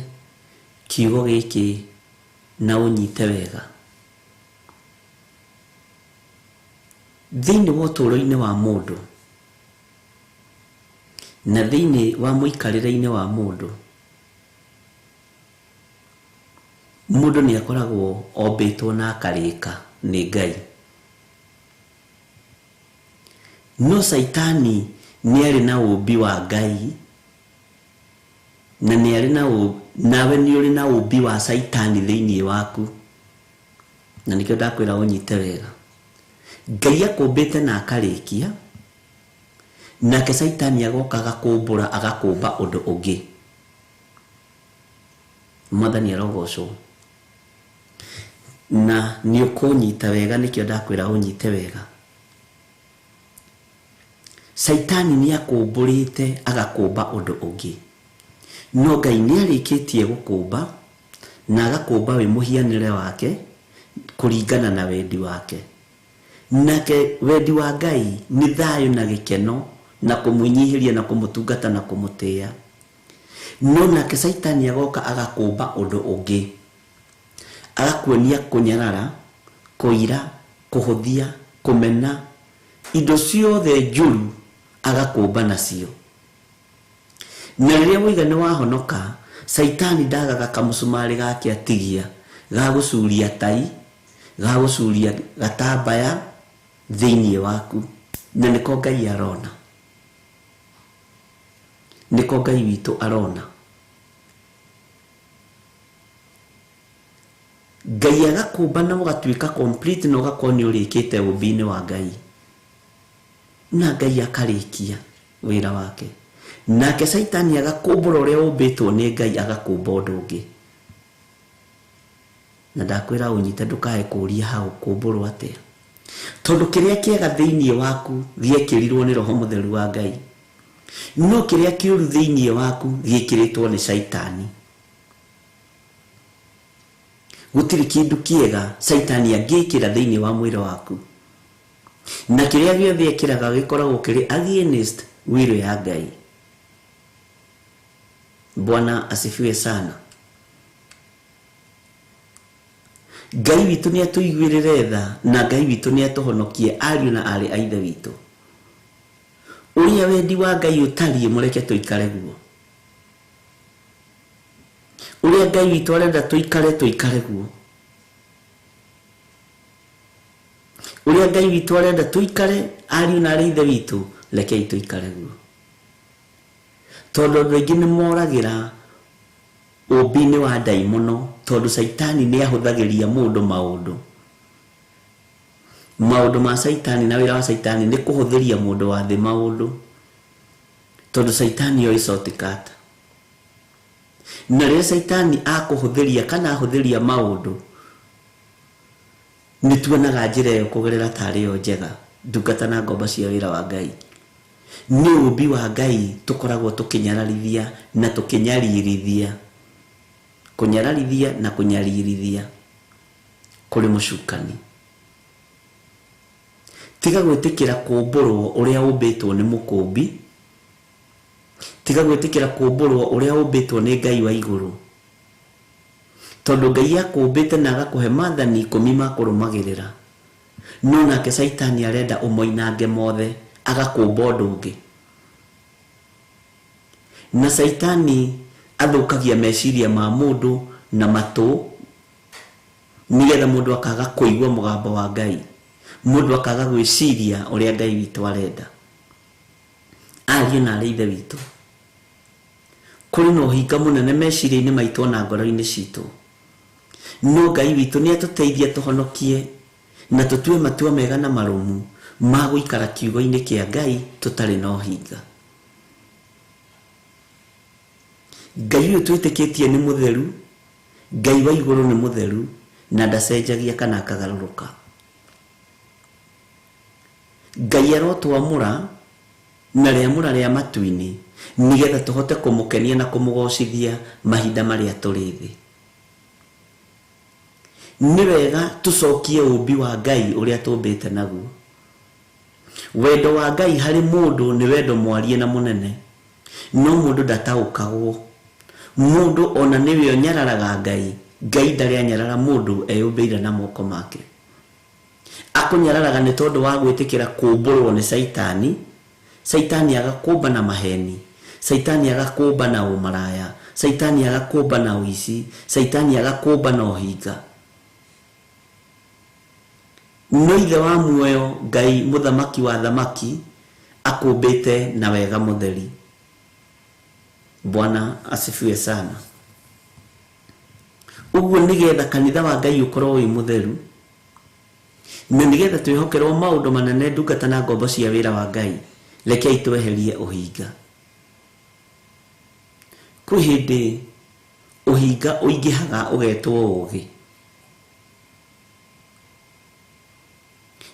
kiugo gĩkĩ na ũnyite wega. Thĩinĩ wa ũtũũro-inĩ wa mũndũ na thĩinĩ wa mũikarĩre-inĩ wa mũndũ, mũndũ nĩ akoragwo ombĩtwo na akarĩka nĩ Ngai. No Saitani nĩ arĩ na ũmbi wa Ngai, na nĩ arĩ nawe nĩ ũrĩ na ũmbi wa Saitani thĩinĩ waku. Na nĩkĩo ndakwĩra ũnyite wega. Ngai akũmbĩte na akarĩkia, nake Saitani agoka agakũmbũra agakũmba ũndũ ũngĩ. Mwathani arogocwo. Na nĩ ũkũnyita wega, nĩkĩo ndakwĩra ũnyite wega. Saitani nĩ akũmbũrĩte agakũmba ũndũ ũngĩ, no Ngai nĩ arĩkĩtie gũkũmba na agakũmba wĩ mũhianĩre wake kũringana na wendi wake. Nake wendi wa Ngai nĩ thayũ na gĩkeno na kũmũnyihĩria na kũmũtungata na kũmũtĩĩa. No nake Saitani agoka agakũmba ũndũ ũngĩ, agakuonia kũnyarara, kũira, kũhũthia, kũmena, indo ciothe njũru agakũmba nacio. Na rĩrĩa woiga nĩ wahonoka, Saitani ndagaga kamusumari gake atigia ga gucuria tai, ga gucuria gatambaya thiini waku, na niko Ngai arona, niko Ngai witu arona. Ngai agakumba na ũgatuĩka complete na ũgakorwo nĩ ũrĩkĩte ũmbi-inĩ wa Ngai, na Ngai akarĩkia wĩra wake. Nake Saitani agakũmbũra ũrĩa ũmbĩtwo nĩ Ngai, agakũmba ũndũ ũngĩ. Na ndakwĩra ũnyite ndũkae kũũria hau kũmbũrwo atĩa, tondũ kĩrĩa kĩega thĩinĩ waku gĩekĩrirwo nĩ Roho Mũtheru wa Ngai, no kĩrĩa kĩũru thĩinĩ waku gĩkĩrĩtwo nĩ Saitani. Gũtirĩ kĩndũ kĩega Saitani angĩkĩra thĩinĩ wa mwĩrĩ waku, na kĩrĩa gĩothe ekĩraga gĩkoragwo kĩrĩ against wĩra ya Ngai. Bwana asifiwe sana. Ngai witũ nĩ atũiguĩrĩre tha, na Ngai witũ nĩ atũhonokie ariũ na arĩ a Ithe witũ. Ũrĩa wendi wa Ngai ũtariĩ mũreke tũikare guo. Ũrĩa Ngai witũ arenda tũikare guo. Ũrĩa Ngai witũ arenda tũikare ariũ na arĩ a Ithe witũ, rekei tũikare guo. Tondũ andũ aingĩ nĩ moragĩra ũmbi-inĩ wa ndaimono, tondũ Saitani nĩ ahũthagĩria mũndũ maũndũ ma Saitani, na wĩra wa Saitani nĩ kũhũthĩria mũndũ wa thĩ maũndũ, tondũ Saitani oĩ shortcut. Na rĩrĩa Saitani akũhũthĩria kana ahũthĩria maũndũ, nĩ tuonaga njĩra ĩyo kũgerera tarĩ yo njega, ndungata na ngombo cia wĩra wa Ngai. Nĩ ũmbi wa Ngai tũkoragwo tũkĩnyararithia na tũkĩnyaririthia, kũnyararithia na kũnyaririthia kũrĩ mũcukani. Tiga gwĩtĩkĩra kũmbũrwo ũrĩa ũmbĩtwo nĩ mũkũmbi, tiga gwĩtĩkĩra kũmbũrwo ũrĩa ũmbĩtwo nĩ Ngai wa igũrũ, tondũ Ngai akũmbĩte na agakũhe maathani 10 ma kũrũmagĩrĩra, no nake Saitani arenda ũmoinange mothe, agakũmba ũndũ ũngĩ. Na Saitani athũkagia meciria ma mũndũ na matũ, nigetha mũndũ akaga kũigua mũgambo wa Ngai, mũndũ akaga gwĩciria ũrĩa Ngai witũ arenda. Ariũ na arĩ a Ithe witũ, kũrĩ na ũhinga mũnene meciria-inĩ maitũ na ngoro-inĩ citũ, no Ngai witũ nĩ atũteithia tũhonokie na tũtue matua mega na marũmu ma gũikara kiugo-inĩ kĩa Ngai tũtarĩ na ũhinga. Ngai ũyũ twĩtĩkĩtie nĩ mũtheru, Ngai wa igũrũ nĩ mũtheru, na ndacenjagia kana akagarũrũka. Ngai arotwamũra na rĩamũra rĩa matu-inĩ, nigetha tũhote kũmũkenia na kũmũgocithia mahinda marĩa tũrĩ thĩ. Nĩ wega tũcokie ũmbi wa Ngai ũrĩa tũmbĩte naguo. Wendo wa Ngai harĩ mũndũ nĩ wendo mwarie na mũnene, no mũndũ ndataũkagwo. Mũndũ ona nĩwe ũnyararaga Ngai, Ngai ndarĩ anyarara mũndũ eyũmbĩire na moko make. Akũnyararaga nĩ tondũ wa gwĩtĩkĩra kũmbũrwo nĩ Saitani. Saitani agakũmba na maheni, Saitani agakũmba na ũmaraya, Saitani agakũmba na ũici, Saitani agakũmba na ũhinga. No Ithe wa muoyo Ngai mũthamaki wa thamaki akũmbĩte na wega mũtheri. Bwana asifiwe sana. Ũguo nĩgetha kanitha wa Ngai ũkorwo wĩ mũtheru, na nĩgetha twĩhokerwo maũndũ manene ndungata na ngombo cia wĩra wa Ngai, rekei tweherie ũhinga. Kwĩ hĩndĩ ũhinga ũingĩhaga ũgetwo ũũgĩ,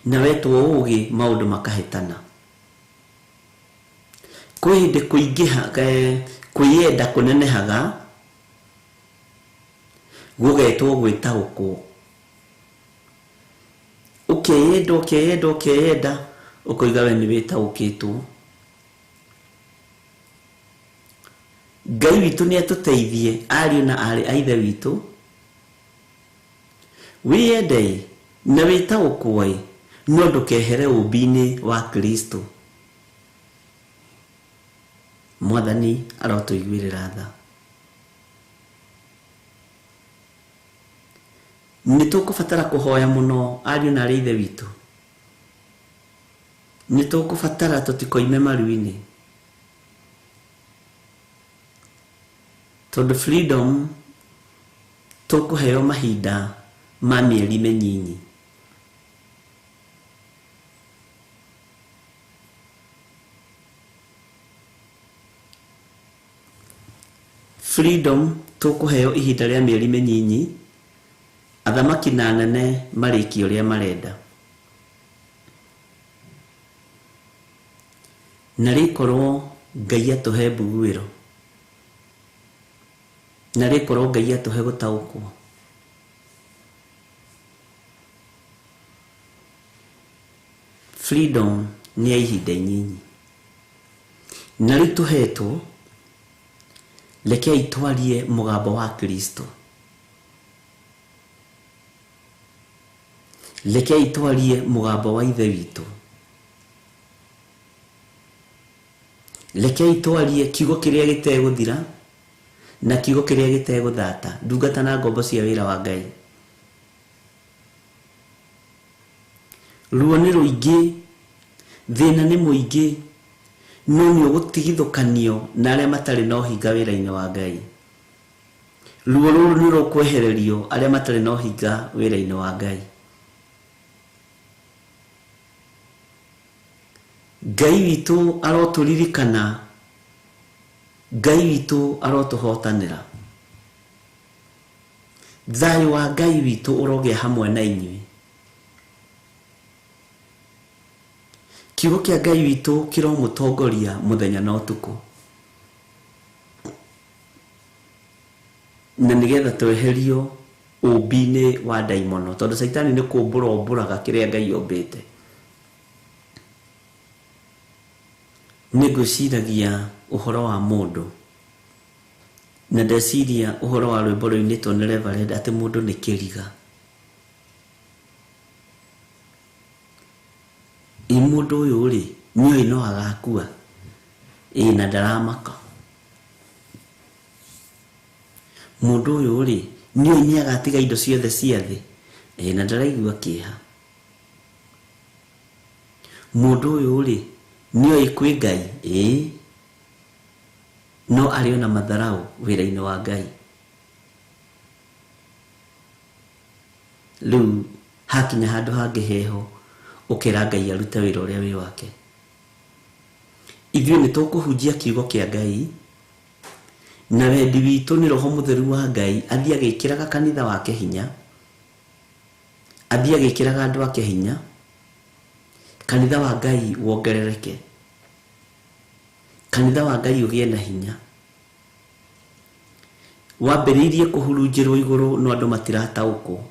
na wetwo ũũgĩ maũndũ makahĩtana. Kwĩ hĩndĩ kũingĩha kwĩyenda kũnenehaga gũgetwo gwĩtaũkwo. Ũkeyenda ũkoiga we nĩ wĩtaũkĩtwo. Ngai witũ nĩ atũteithie ariũ na arĩ a Ithe witũ, wĩyende na wĩtaũkwo, no ndũkehere ũmbi-inĩ wa Kristo. Mwathani arotũiguĩrĩra tha. nitukubatara kuhoya muno ariu na ari ithe witu. Nitukubatara tutikoime maruini, tondu freedom tukuheo mahinda ma mieri menyinyi. Freedom tukuheo ihinda ria mieri menyinyi, athamaki na anene mariki uria marenda. Narikorwo Ngai atuhe mbuguiro, narikorwo Ngai atuhe gutaukwo. Freedom ni ya ihinda inyinyi, nari tuhetwo. Rekei twarie mugambo wa Kristo, rekei twarie mugambo wa ithe witu, rekei twarie kiugo kiria giteguthira na kiugo kiria giteguthata, ndungata na ngombo cia wira wa Ngai. Ruo ni ruingi, thina ni muingi, no ni ugutigithukanio na aria matari no hinga wira-ini wa Ngai. Ruo ruru ni rukwehererio aria matari no hinga wira-ini wa Ngai. Ngai witu aroturirikana, Ngai witu arotuhotanira. Thayu wa Ngai witu urogia hamwe na inyui. Kiugo kia Ngai witu kiromutongoria muthenya na utuku, na nigetha tweherio ubine wa daimono, tondu Saitani ni kumbura omburaga kiria Ngai ombite. Niguciragia uhoro wa mundu, na ndeciria uhoro wa rwimbo ruinitwo ni Reverend ati mundu ni kiriga. Mundu uyu ri nioi no agakua, na ndaramaka. Mundu uyu ri nioi ni agatiga indo ciothe cia thi, na ndaraigua kiha. Mundu uyu ri nioi kwi Ngai, no ari ona matharau wira-ini wa Ngai. Riu hakinya handu hangi heho ukira Ngai arute wira uria wi wake. Ithuĩ nitukuhunjia kiugo kia Ngai, na wendi witu ni Roho Mutheru wa Ngai athie agikiraga kanitha wake hinya, athie agikiraga andu ake hinya, kanitha wa Ngai wongerereke, kanitha wa Ngai ugie na hinya. Wambiriirie kuhurunjirwo iguru no andu matirataukwo,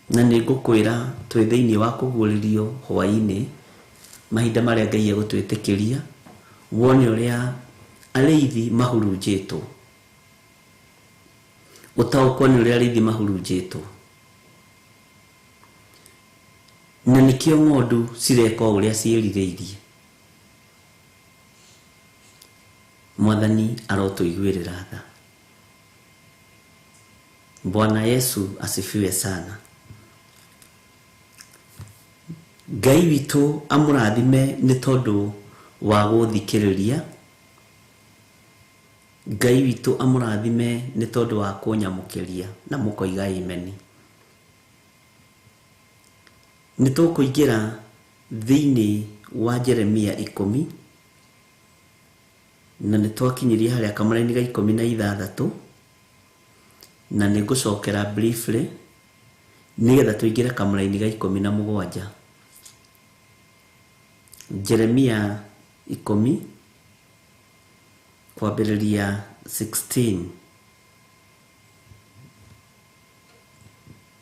na nigukwira twi thiini wa kuguririo hwaini mahinda maria Ngai egutwitikiria, wone uria ariithi mahurunjitwo, utaukwo ni uria ariithi mahurunjitwo, na nikio ng'ondu cireka uria ciĩrirĩirie. Mwathani arotuiguĩrĩra tha. Bwana Yesu asifiwe sana. Ngai witu amurathime ni tondu wa guthikiriria. Ngai witu amurathime ni tondu wa kunyamukiria na mukoiga amen. Nitukuingira thiini wa Jeremia 10, na nitwakinyiria haria kamaraini ga 16, na nigucokera briefly nigetha tuingire kamaraini ga 17. Jeremia 10 kwambĩrĩria 16.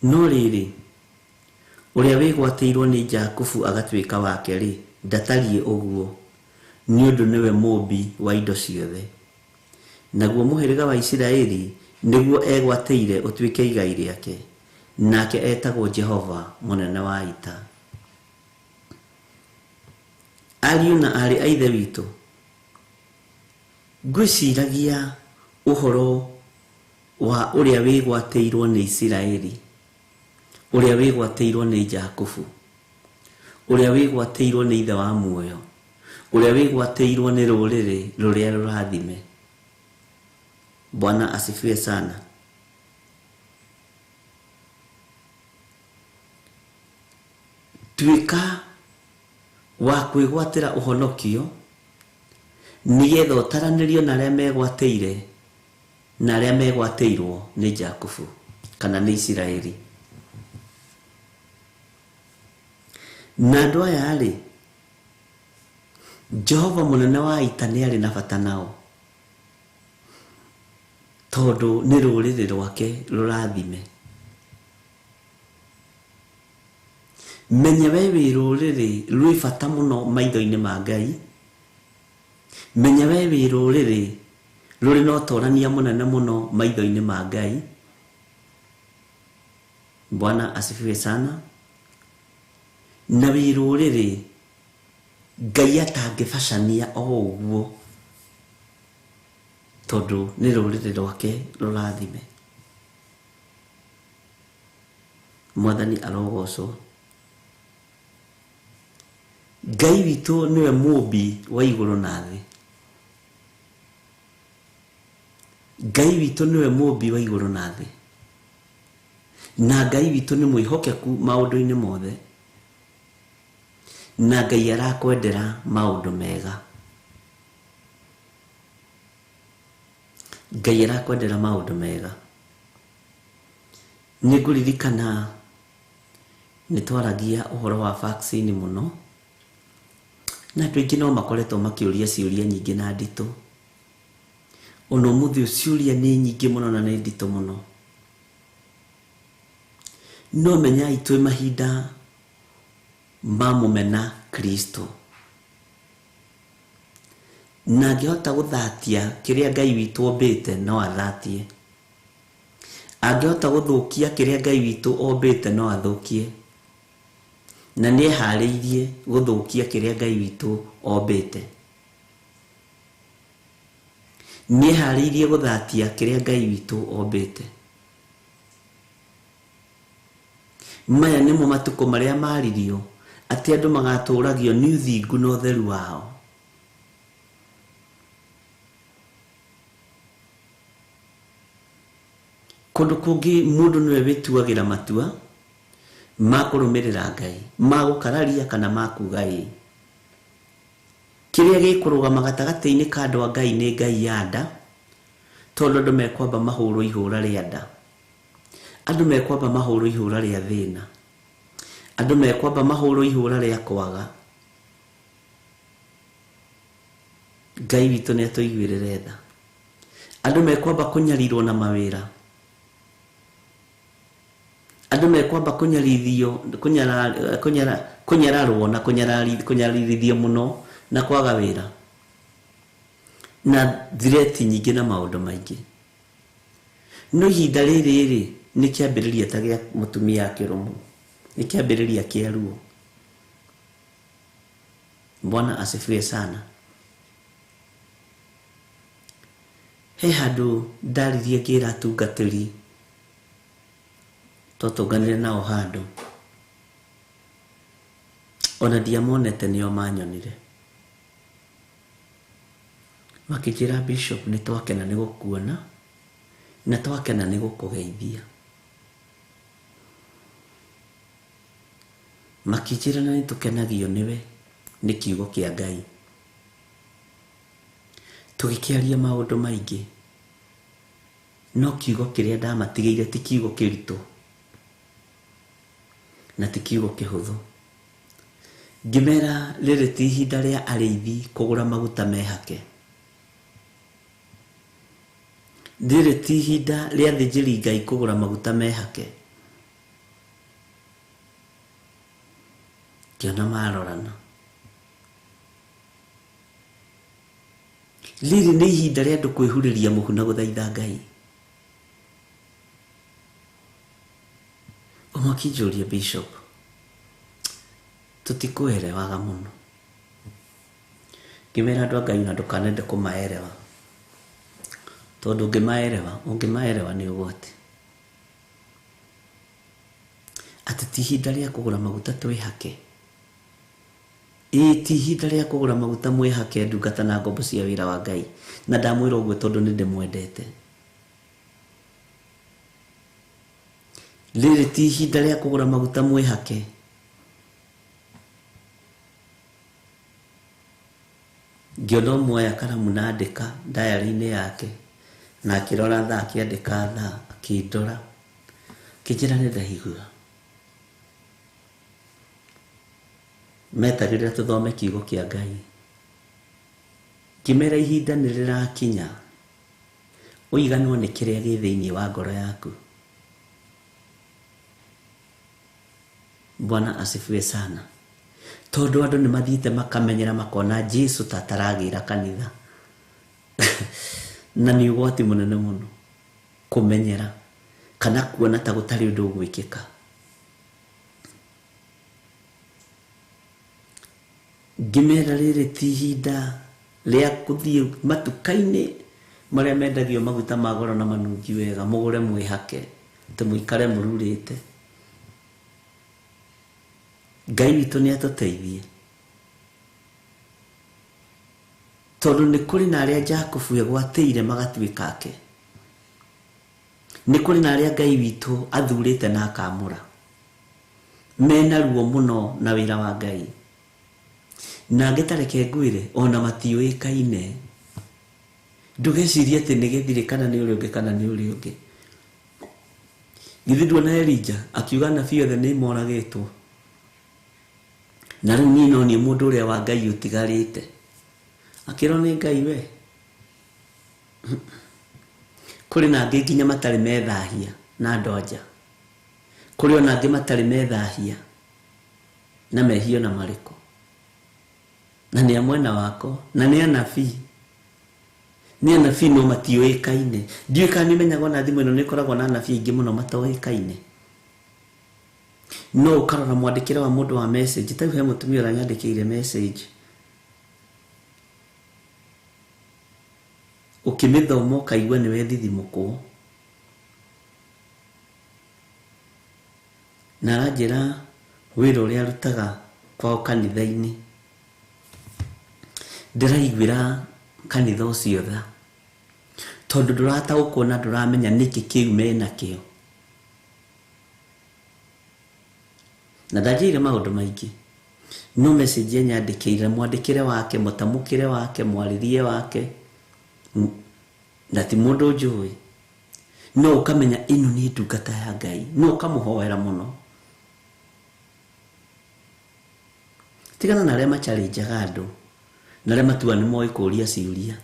No rĩrĩ, ũrĩa wĩgwatĩirwo nĩ Jakubu agatuĩka wake rĩ, ndatariĩ ũguo, nĩ ũndũ nĩwe mũmbi wa indo ciothe. Naguo mũhĩrĩga wa Isiraeli nĩguo egwatĩire ũtuĩke igai rĩake, nake etagwo Jehova mũnene wa ita. Ariũ na arĩ a ithe witũ, ngwĩciragia ũhoro wa uria wigwateirwo ni Isiraeli, uria wigwateirwo ni Jakubu, uria wigwateirwo ni ithe wa muoyo, uria wigwateirwo ni ruriri ruria rurathime. Bwana asifiwe sana. Tuika wa kwigwatira uhonokio nigetha utaranirio na aria megwateire na aria megwateirwo ni Jakubu kana ni Isiraeli. Na andu aya ri Jehova munene wa ita ni ari na bata nao, tondu ni ruriri rwake rurathime. Menya we wi ruriri rwi bata muno maitho-ini ma Ngai. Menya we wi ruriri ruri no torania munene muno maitho-ini ma Ngai. Bwana asifiwe sana. Na wi ruriri Ngai atangibacania o uguo, tondu ni ruriri rwake rurathime. Mwathani arogocwo. Ngai witu niwe mumbi wa iguru na thi. Ngai witu niwe mumbi wa iguru na thi. Na Ngai witu ni mwihokeku maundu-ini mothe. Na Ngai arakwendera maundu mega. Ngai arakwendera maundu mega. Niguririkana nitwaragia uhoro wa vaccine muno, na andu aingi no makoretwo makiuria ciuria nyingi na nditu. Ono muthi ciuria ni nyingi muno na ni nditu muno. No menyai twi mahinda ma mumena Kristo. Na angihota guthatia kiria Ngai witu ombite no athatie. Angihota guthukia kiria Ngai witu ombite no athukie. Na ni ehariirie guthukia kiria Ngai witu ombite. Ni ehariirie guthatia kiria Ngai witu ombite. Maya nimo matuko maria maririo ati andu magaturagio ni uthingu na utheru wao. Kundu kungi mundu niwe wituagira matua ma kurumirira Ngai, ma gukararia kana ma kuga ii. Kiria gikurugama gatagati-ini ka andu a Ngai ni Ngai yanda, tondu andu mekwamba mahurwo ihura ria nda. Andu mekwamba mahurwo ihura ria thina. Andu mekwamba mahurwo ihura ria kwaga. Ngai witu ni atuiguirire tha. Andu mekwamba kunyarirwo na mawira. Andu mekwamba kunyarithio kunyararwo na kunyarithio muno na kwaga wira. Na threat nyingi na maundu maingi. No ihinda riri ni kiambiriria ta gia mutumia akirumu. Ni kiambiriria kia ruo. Bwana asifiwe sana. He handu ndaririe ngira atungatiri totonganire nao handu, ona ndiamonete nio manyonire. Makijira Bishop ni twakena ni gukuona na twakena ni gukugeithia. Makijira na nitukenagio niwe ni kiugo kia Ngai. Tugikiaria maundu maingi, no kiugo kiria ndamatigeire ti kiugo kiritu na ti kiugo kihuthu. Ngimera riri ti ihinda ria ariithi kugura maguta mehake. Riri ti ihinda ria thĩnjĩri Ngai kugura maguta mehake. Kiona marorana. Riri ni ihinda ria andu kwihuriria muhu na guthaitha Ngai. Umakijuria Bishop, tutikuelewaga muno. Ngimera andu a Ngai na ndukanende kumaerewa, tondu ungimaerewa ni ugwati ati ti ihinda ria kugura maguta twihake ti ihinda ria kugura maguta mwihake ndungata na ngombo cia wira wa Ngai na ndamwira uguo tondu ni ndimwendete riri ti ihinda ria kugura maguta mwihake ngiono moya karamu na andika diary-ini yake na akirora thaa akiandika thaa akindora kijira ni ndaigua metagirira tuthome kiugo kia Ngai kimera ihinda ni rirakinya uiganwo ni kiria gi thiini wa ngoro yaku. Bwana asifiwe sana. Tondu andu ni mathiite makamenyera makona Jesu tataragira kanitha na ni ugwati munene muno kumenyera kana kuona ta gutari undu gwikika. Ngimera riri ti ihinda ria kuthie matuka-ini maria mendagio maguta ma goro na manungi wega mugure mwihake tumuikare mururite. Ngai witu ni atuteithie tondu ni kuri na aria Jacob egwateire magatuika ake ni kuri na aria Ngai witu athurite na akamura mena ruo muno na wira wa Ngai na ngitareke ngwire ona matiuikaine ndugecirie ati ni githire kana ni uri ungi kana ni uri ungi githindwo na Elijah akiuga na fiothe ni moragitwo na riu ni no ni mundu uria wa Ngai utigarite akiro ni Ngai we kuri na angi nginya matari methahia na ndonja kuri ona angi matari methahia na mehio na mariko na ni amwena wako na ni anabii no matiuikaine ndiu kana nimenyaga na thimu ino ni koragwo na anabii ingi muno matoikaine no ukarora mwandikira wa mundu wa message ta he mutumia ura nyandikire message ukimithoma kaigwa ni wethithimukwo na ranjira wira uria arutaga kwao kanitha-ini ndiraiguira kanitha ucio tha tondu ndurataũkwo na nduramenya niki kiu mena kio na ndajire maundu maingi no message nyandikire mwandikire wake mutamukire wake mwaririe wake na ti mundu njui no ukamenya ino ni ndungata ya Ngai no ukamuhoera muno tigana na aria machallengeaga andu na aria matua ni moi kuria ciuria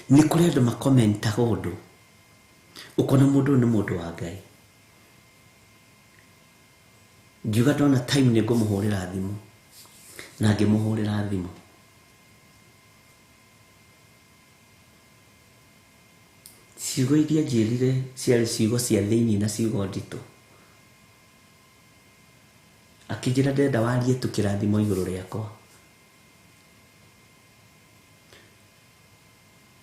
ni kuri andu makomentaga undu ukona mundu ni mundu wa Ngai ngiuga ndona time ni ngumuhurira thimu na ngimuhurira thimu ciugo iria njirire ciarĩ ciugo cia thĩinĩ na ciugo nditũ akĩnjĩra ndenda warie tu kĩrathimo igũrũ rĩakwa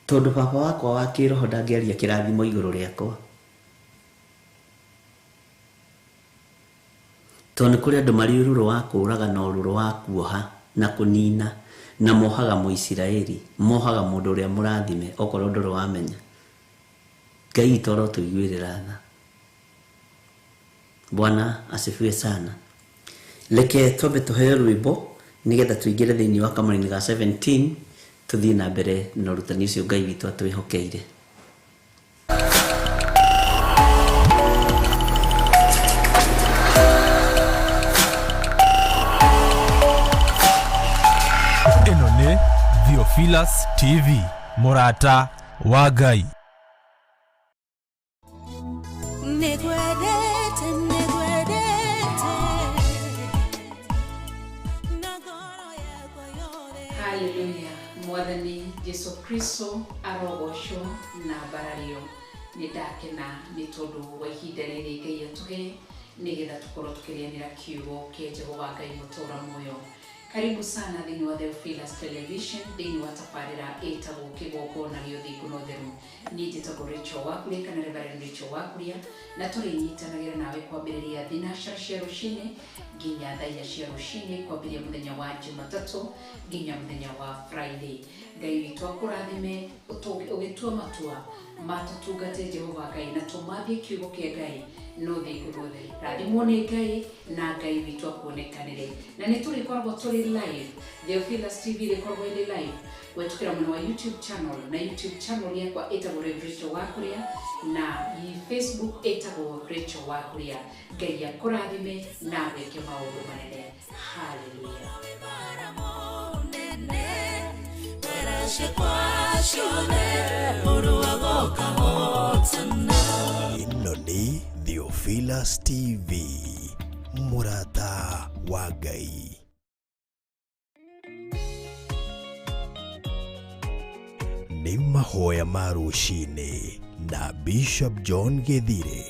tondu baba wakwa wa kĩroho ndangĩaria kĩrathimo igũrũ rĩakwa tondu kũrĩ andũ marĩ ũrũrũ wa kũũraga na ũrũrũ wa kuoha na kũnina na mohaga Mũisiraeli mohaga mũndũ ũrĩa mũrathime okorwo ndũrĩ wamenya Ngai toro tuiguirira tha. Bwana asifiwe sana. Leke twambe tuhe rwimbo nigetha tuingire thiini wa kamari-ini ga 17 tuthie na mbere na urutani ucio Ngai witu atwihokeire. Ino ni Theophilus TV, Murata wa Ngai. Haleluya. Mwathani Jesu Kristo arogocwo na barario ni ndakena ni tondu wa ihinda riri Ngai atuhe nigetha tukorwo tukirianira kiugo kia Jehova Ngai mutura muoyo. Karibu sana thini wa Theophilas Television, thini wa tabarĩra ĩtagwo kĩgongona gĩa ũthingu na ũtheru. Niĩ njĩtagwo Rachel Wakuria kana Reverend Rachel Wakuria, na tũrĩnyitanagĩra nawe kwambĩrĩria thinacara cia rũcinĩ nginya thaa 4 cia rũcinĩ, kwambĩrĩria mũthenya wa Jumatatũ nginya mũthenya wa Friday. Ngai witũ akũrathime ũgĩtua matua matũtungate Jehova Ngai na tũmathie kiugo kĩa Ngai no thĩingu rothe. Rathimwo nĩ Ngai na Ngai witũ akuonekanĩre. Na nĩ tũrĩkoragwo tũrĩ live. Theophilas TV rĩkoragwo ĩrĩ live wetukĩra mwena wa YouTube channel, na YouTube channel yakwa ĩtagwo Rachel Wakuria, na Facebook ĩtagwo Rachel Wakuria. Ngai akũrathime na wĩke maũndũ manene. Hallelujah. Ĩno nĩ Theophilas TV, mũrata wa Ngai. Nĩ mahoya ma rũcinĩ na Bishop John Githire.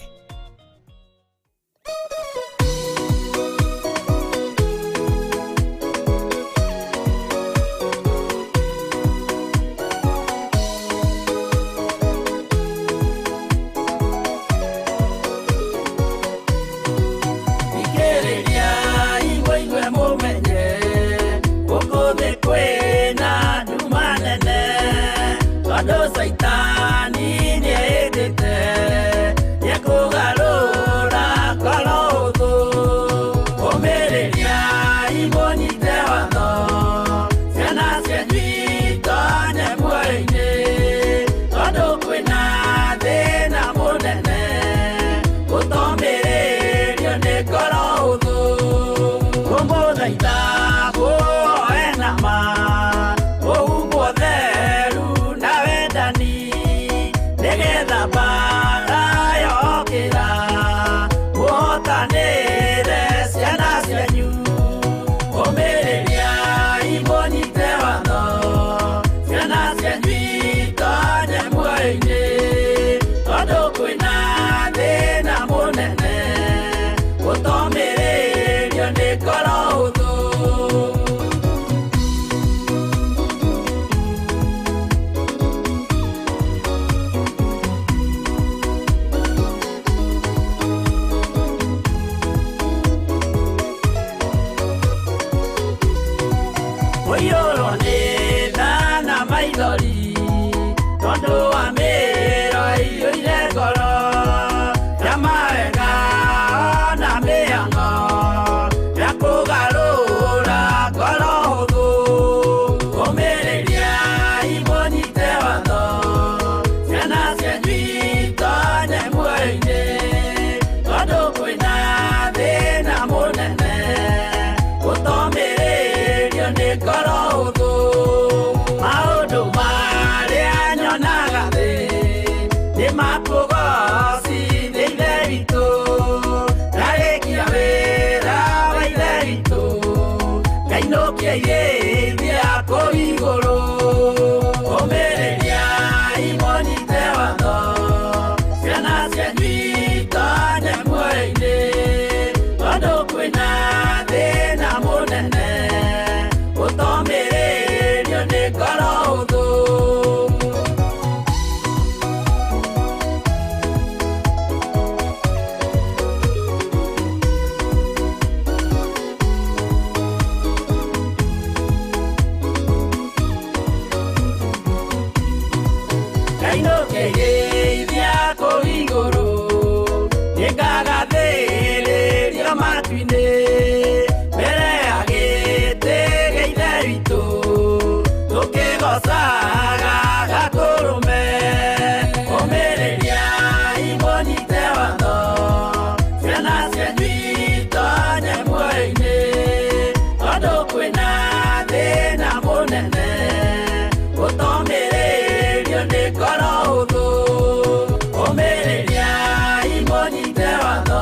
Omereria imoni te wa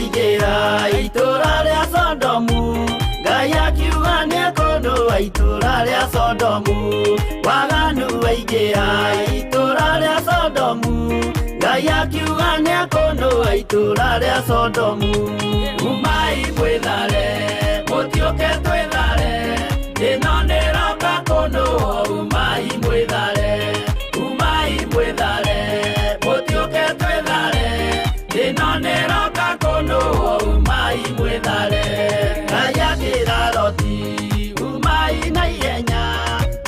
waingĩra itũra rĩa Sodomu, Ngai akiuga nĩekũnũa itũra rĩa Sodomu. Waganu waingĩra itũra rĩa Sodomu, Ngai akiuga nĩekũnũa itũra rĩa Sodomu. Umai mwĩthare, mũtiũke twĩthare, ĩno nĩroka kũnũa. Umai mwĩthare, umai mwĩthare, mũtiũke twĩthare, ĩno nĩroka kũnũa. Umai mwĩthare. Ngai akĩra Loti, umai na ihenya,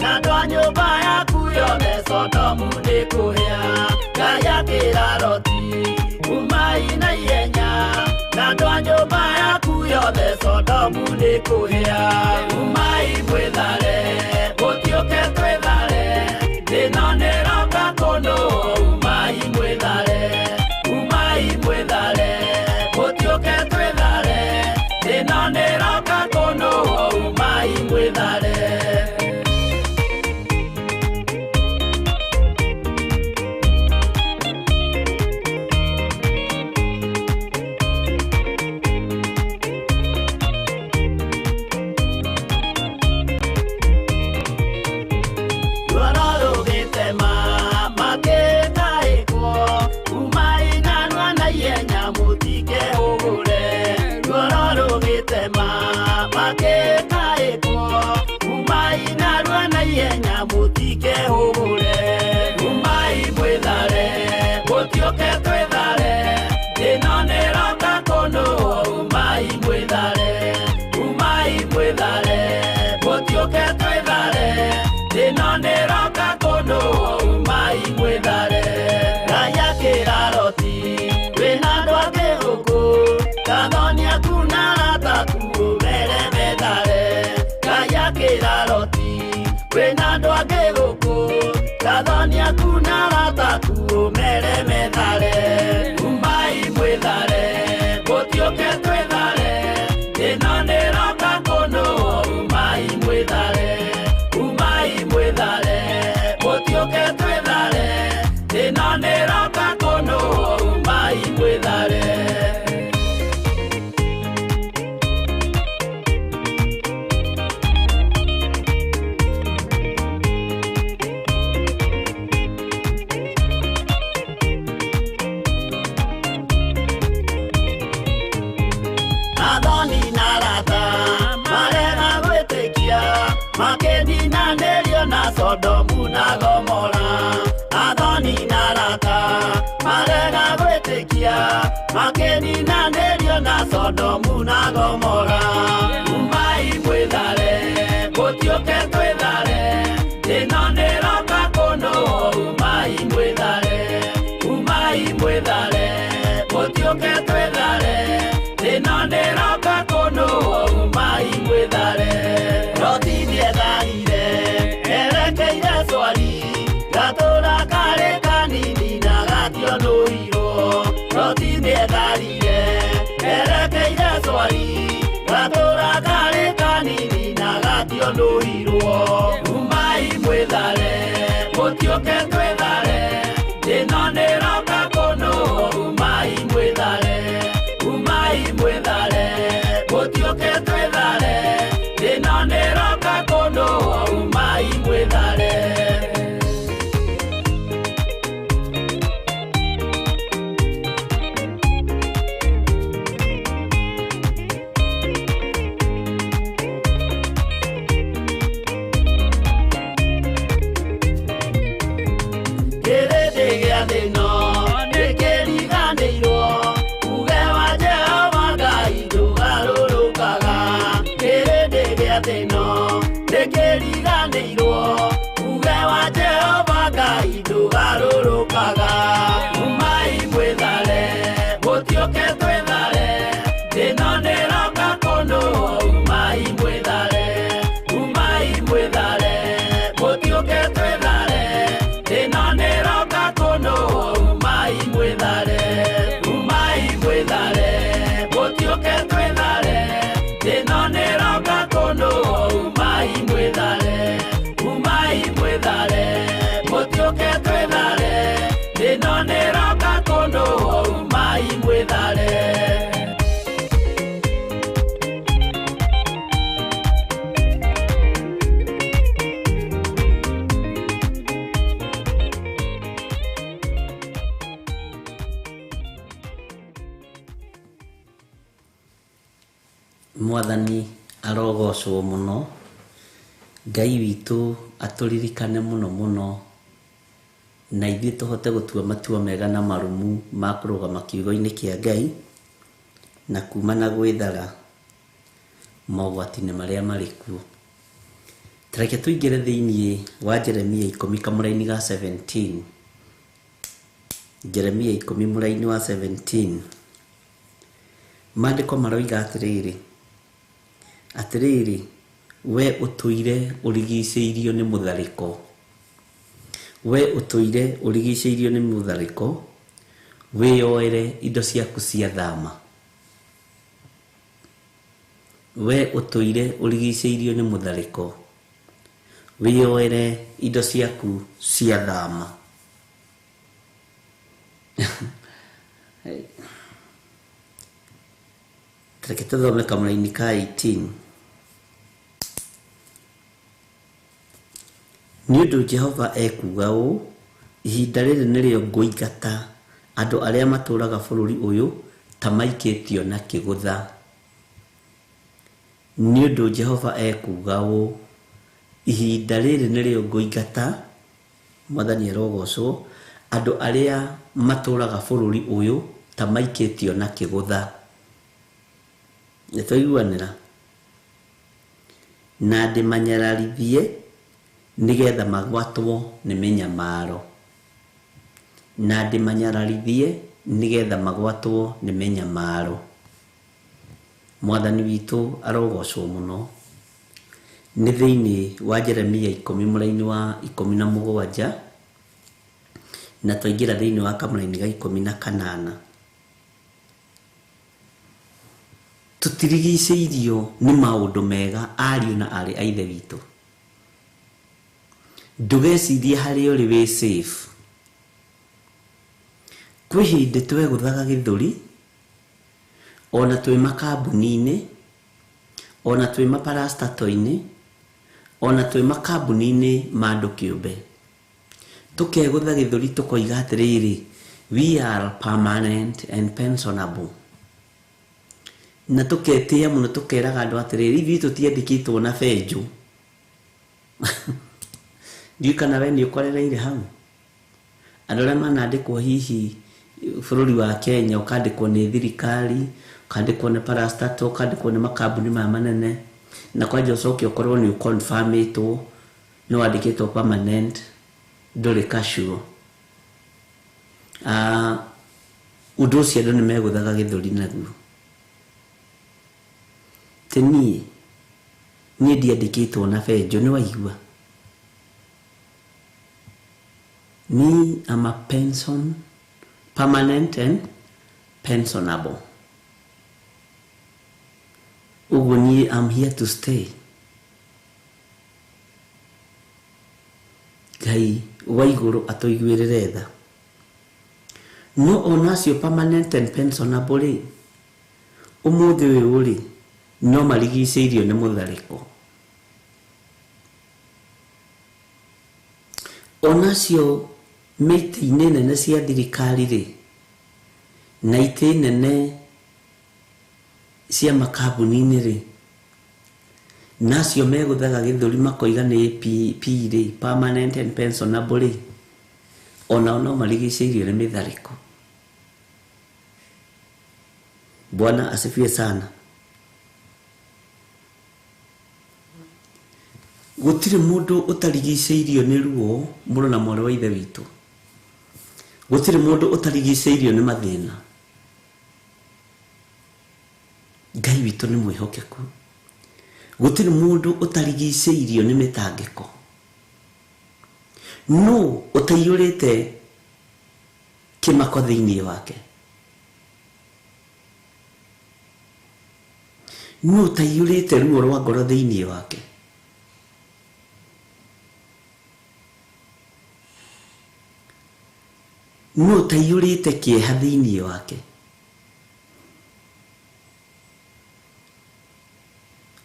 na andũ a nyũmba yaku yothe Sodomu nĩkũhĩa. Ngai akĩra Loti, umai na ihenya, na andũ a nyũmba yaku yothe Sodomu nĩkũhĩa. Umai mwĩthare, mũtiũke twĩthare, ĩno nĩroka kũnũa. Umai mwĩthare, umai mwĩthare, mũtiũke twĩthare, ĩno nĩroka kũnũa. Umai mwĩthare. Sodomu na Gomora, Adoni na Rata, marega gwĩtĩkia, makĩninanĩrio na Sodomu na Gomora. Umai mwĩthare, mũtiũke twĩthare, ĩno nĩroka kũnũa. Umai mwĩthare, umai mwĩthare, mũtiũke twĩthare, ĩno nĩroka kũnũa. Umai mwĩthare. Loti nĩetharire, erekeire Zoari, gatũra karĩ kanini na gationũirwo. Loti nĩetharire, erekeire Zoari, gatũra karĩ kanini na gationũirwo. Umai mwĩthare, mũtiũke twĩthare, ĩno nĩroka kũnũa. Umai mwĩthare, umai mwĩthare, mũtiũke twĩthare, ĩno nĩroka kũnũa. Umai mwĩthare. Mwathani arogocwo muno, Ngai witu aturirikane muno muno, na ithuĩ tũhote gũtua matua mega na marumu ma kũrũgama kiugo-inĩ kĩa Ngai na kumana gwĩthara mogwati-inĩ marĩa marĩ kuo. Tareke tũingĩre thĩinĩ wa Jeremia 10 kamũra-inĩ ga 17. Jeremia 10 mũra-inĩ wa 17. Maandĩko maroiga atĩrĩrĩ, we ũtũire ũrigicĩirio nĩ mũtharĩko, we ũtũire ũrigicĩirio nĩ mũtharĩko, wĩyoere indo ciaku cia thama. We ũtũire ũrigicĩirio nĩ mũtharĩko, wĩyoere indo ciaku cia thama. Tareke tũthome kamũra-inĩ ka 18. Nĩ ũndũ Jehova ekuga ũũ, ihinda rĩrĩ nĩrĩo ngũingata andũ arĩa matũũraga bũrũri ũyũ ta maikĩtio na kĩgũtha. Nĩ ũndũ Jehova ekuga ũũ, ihinda rĩrĩ nĩrĩo ngũingata, Mwathani arogocwo, andũ arĩa matũũraga bũrũri ũyũ ta maikĩtio na kĩgũtha. Nĩtwaiguanĩra? Na ndĩmanyararithie nĩgetha magwatwo nĩ mĩnyamaro. Na ndĩmanyararithie nĩgetha magwatwo nĩ mĩnyamaro. Mwathani witũ arogocwo mũno. Nĩ thĩinĩ wa Jeremia 10 mũra-inĩ wa 17 na twaingĩra thĩinĩ wa kamũra-inĩ ga 18. Tũtirigicĩirio nĩ maũndũ mega, ariũ na arĩ a ithe witũ. Ndũgecirie harĩa ũrĩ wĩ safe. Kwĩ hĩndĩ twegũthaga gĩthũri, ona twĩ makambuni-inĩ, ona twĩ maparastato-inĩ, ona twĩ makambuni-inĩ ma andũ kĩũmbe. Tũkegũtha gĩthũri tũkoiga atĩrĩrĩ, we are permanent and pensionable. Na tũketĩĩa mũno tũkeraga andũ atĩrĩrĩ, ithuĩ tũtiandĩkĩtwo na benjũ. Ndiũ kana we nĩ ũkorereire hau. Andũ arĩa manandĩkwo hihi bũrũri wa Kenya, ũkandĩkwo nĩ thirikari, ũkandĩkwo nĩ parastato, ũkandĩkwo nĩ makambuni maya manene, na kwanja ũcoke ũkorwo nĩ ũconfirmĩtwo nĩ wandĩkĩtwo permanent, ndũrĩ casual. Ũndũ ũcio andũ nĩ megũthaga gĩthũri naguo. Niĩ ndiandĩkĩtwo na benjũ, nĩ waigua? Me, I'm a permanent and pensionable. Ũguo niĩ, I'm here to stay. Ngai wa igũrũ atũiguĩrĩre tha. No onacio permanent and pensionable rĩ, ũmũthĩ ũyũ rĩ, no marigicĩirio nĩ mũtharĩko. Onacio mĩtĩ-inĩ nene cia thirikari rĩ, na itĩ nene cia makambuni-inĩ rĩ, nacio megũthaga gĩthũri makoiga nĩ PP rĩ, permanent and pensionable rĩ, ona no marigicĩirio nĩ mĩtharĩko. Bwana asifiwe sana. Gũtirĩ mũndũ ũtarigicĩirio nĩ ruo, mũrũ na mwarĩ wa ithe witũ. Gũtirĩ mũndũ ũtarigicĩirio nĩ mathĩna. Ngai witũ nĩ mwĩhokeku. Gũtirĩ mũndũ ũtarigicĩirio nĩ mĩtangĩko. No ũtaiyũrĩte kĩmako thĩinĩ wake. No ũtaiyũrĩte ruo rwa ngoro thĩinĩ wake. No ũtaiyũrĩte kĩeha thĩinĩ wake.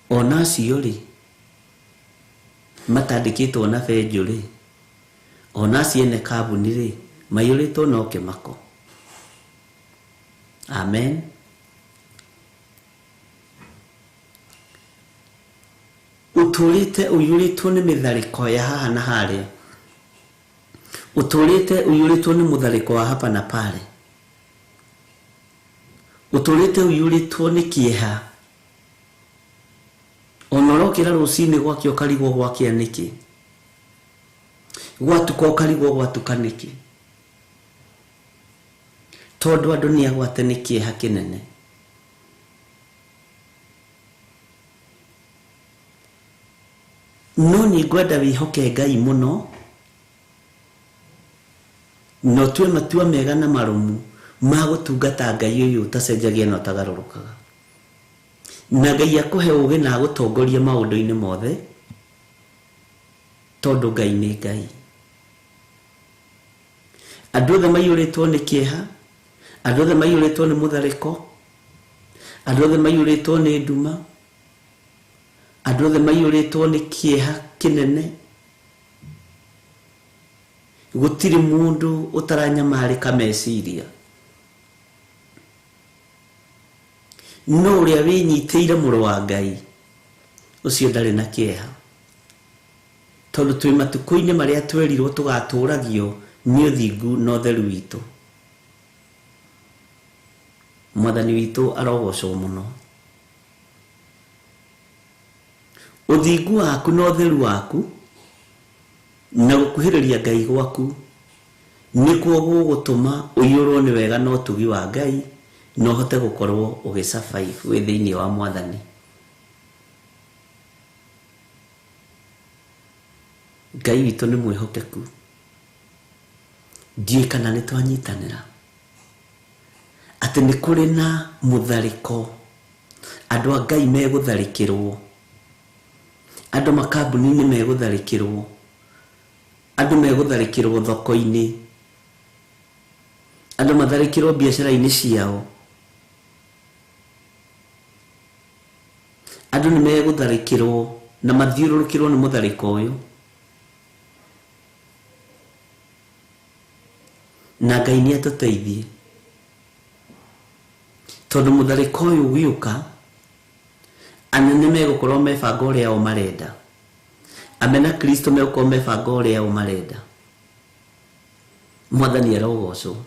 Onacio rĩ, matandĩkĩtwo na benjũ rĩ, onacio ene kambuni rĩ, maiyũrĩtwo no kĩmako. Amen. Utulite uyuritwo ni mithariko ya haha na haria. Utulite uyuritwo ni muthariko wa hapa na pale. Utulite uyuritwo ni kieha. Onorokira rucini gwakio karigwo gwakia niki. Gwatuka karigwo gwatuka niki. Tondu andu ni agwate ni kieha kinene. No ni gwenda wihoke Ngai muno. No tue matua mega na marumu ma gutungata Ngai uyu utacenjagia na utagarurukaga. Na Ngai akuhe uge na gutongoria maundu-ini mothe. Tondu Ngai ni Ngai. Andu othe maiyuritwo ni kieha, andu othe maiyuritwo ni muthariko, andu othe maiyuritwo ni nduma, andu othe maiyuritwo ni kieha kinene. Gutiri mundu utaranyamarika meciria. No uria winyiteire muru wa Ngai ucio ndari na kieha. Tondu twi matuko-ini maria twerirwo tugaturagio ni uthingu na utheru witu. Mwathani witu arogocwo muno. Uthingu waku na utheru waku na gukuhiriria Ngai gwaku nikuo gugutuma uyurwo ni wega na utugi wa Ngai na uhote gukorwo ugisurvive wi thiini wa Mwathani. Ngai witu ni mwihokeku. Ndiĩ kana ni twanyitanira ati ni kuri na muthariko. Andu a Ngai megutharikirwo, andu makambuni-ini megutharikirwo, andu megutharikirwo thoko-ini, andu matharikirwo biashara-ini ciao, andu ni megutharikirwo na mathiururukirwo ni muthariko uyu. Na Ngai ni atuteithie. Tondu muthariko uyu ugiuka, anene megukorwo mebanga uria o marenda. Amena Kristo megukorwo mebanga uria o marenda. Mwathani arogocwo.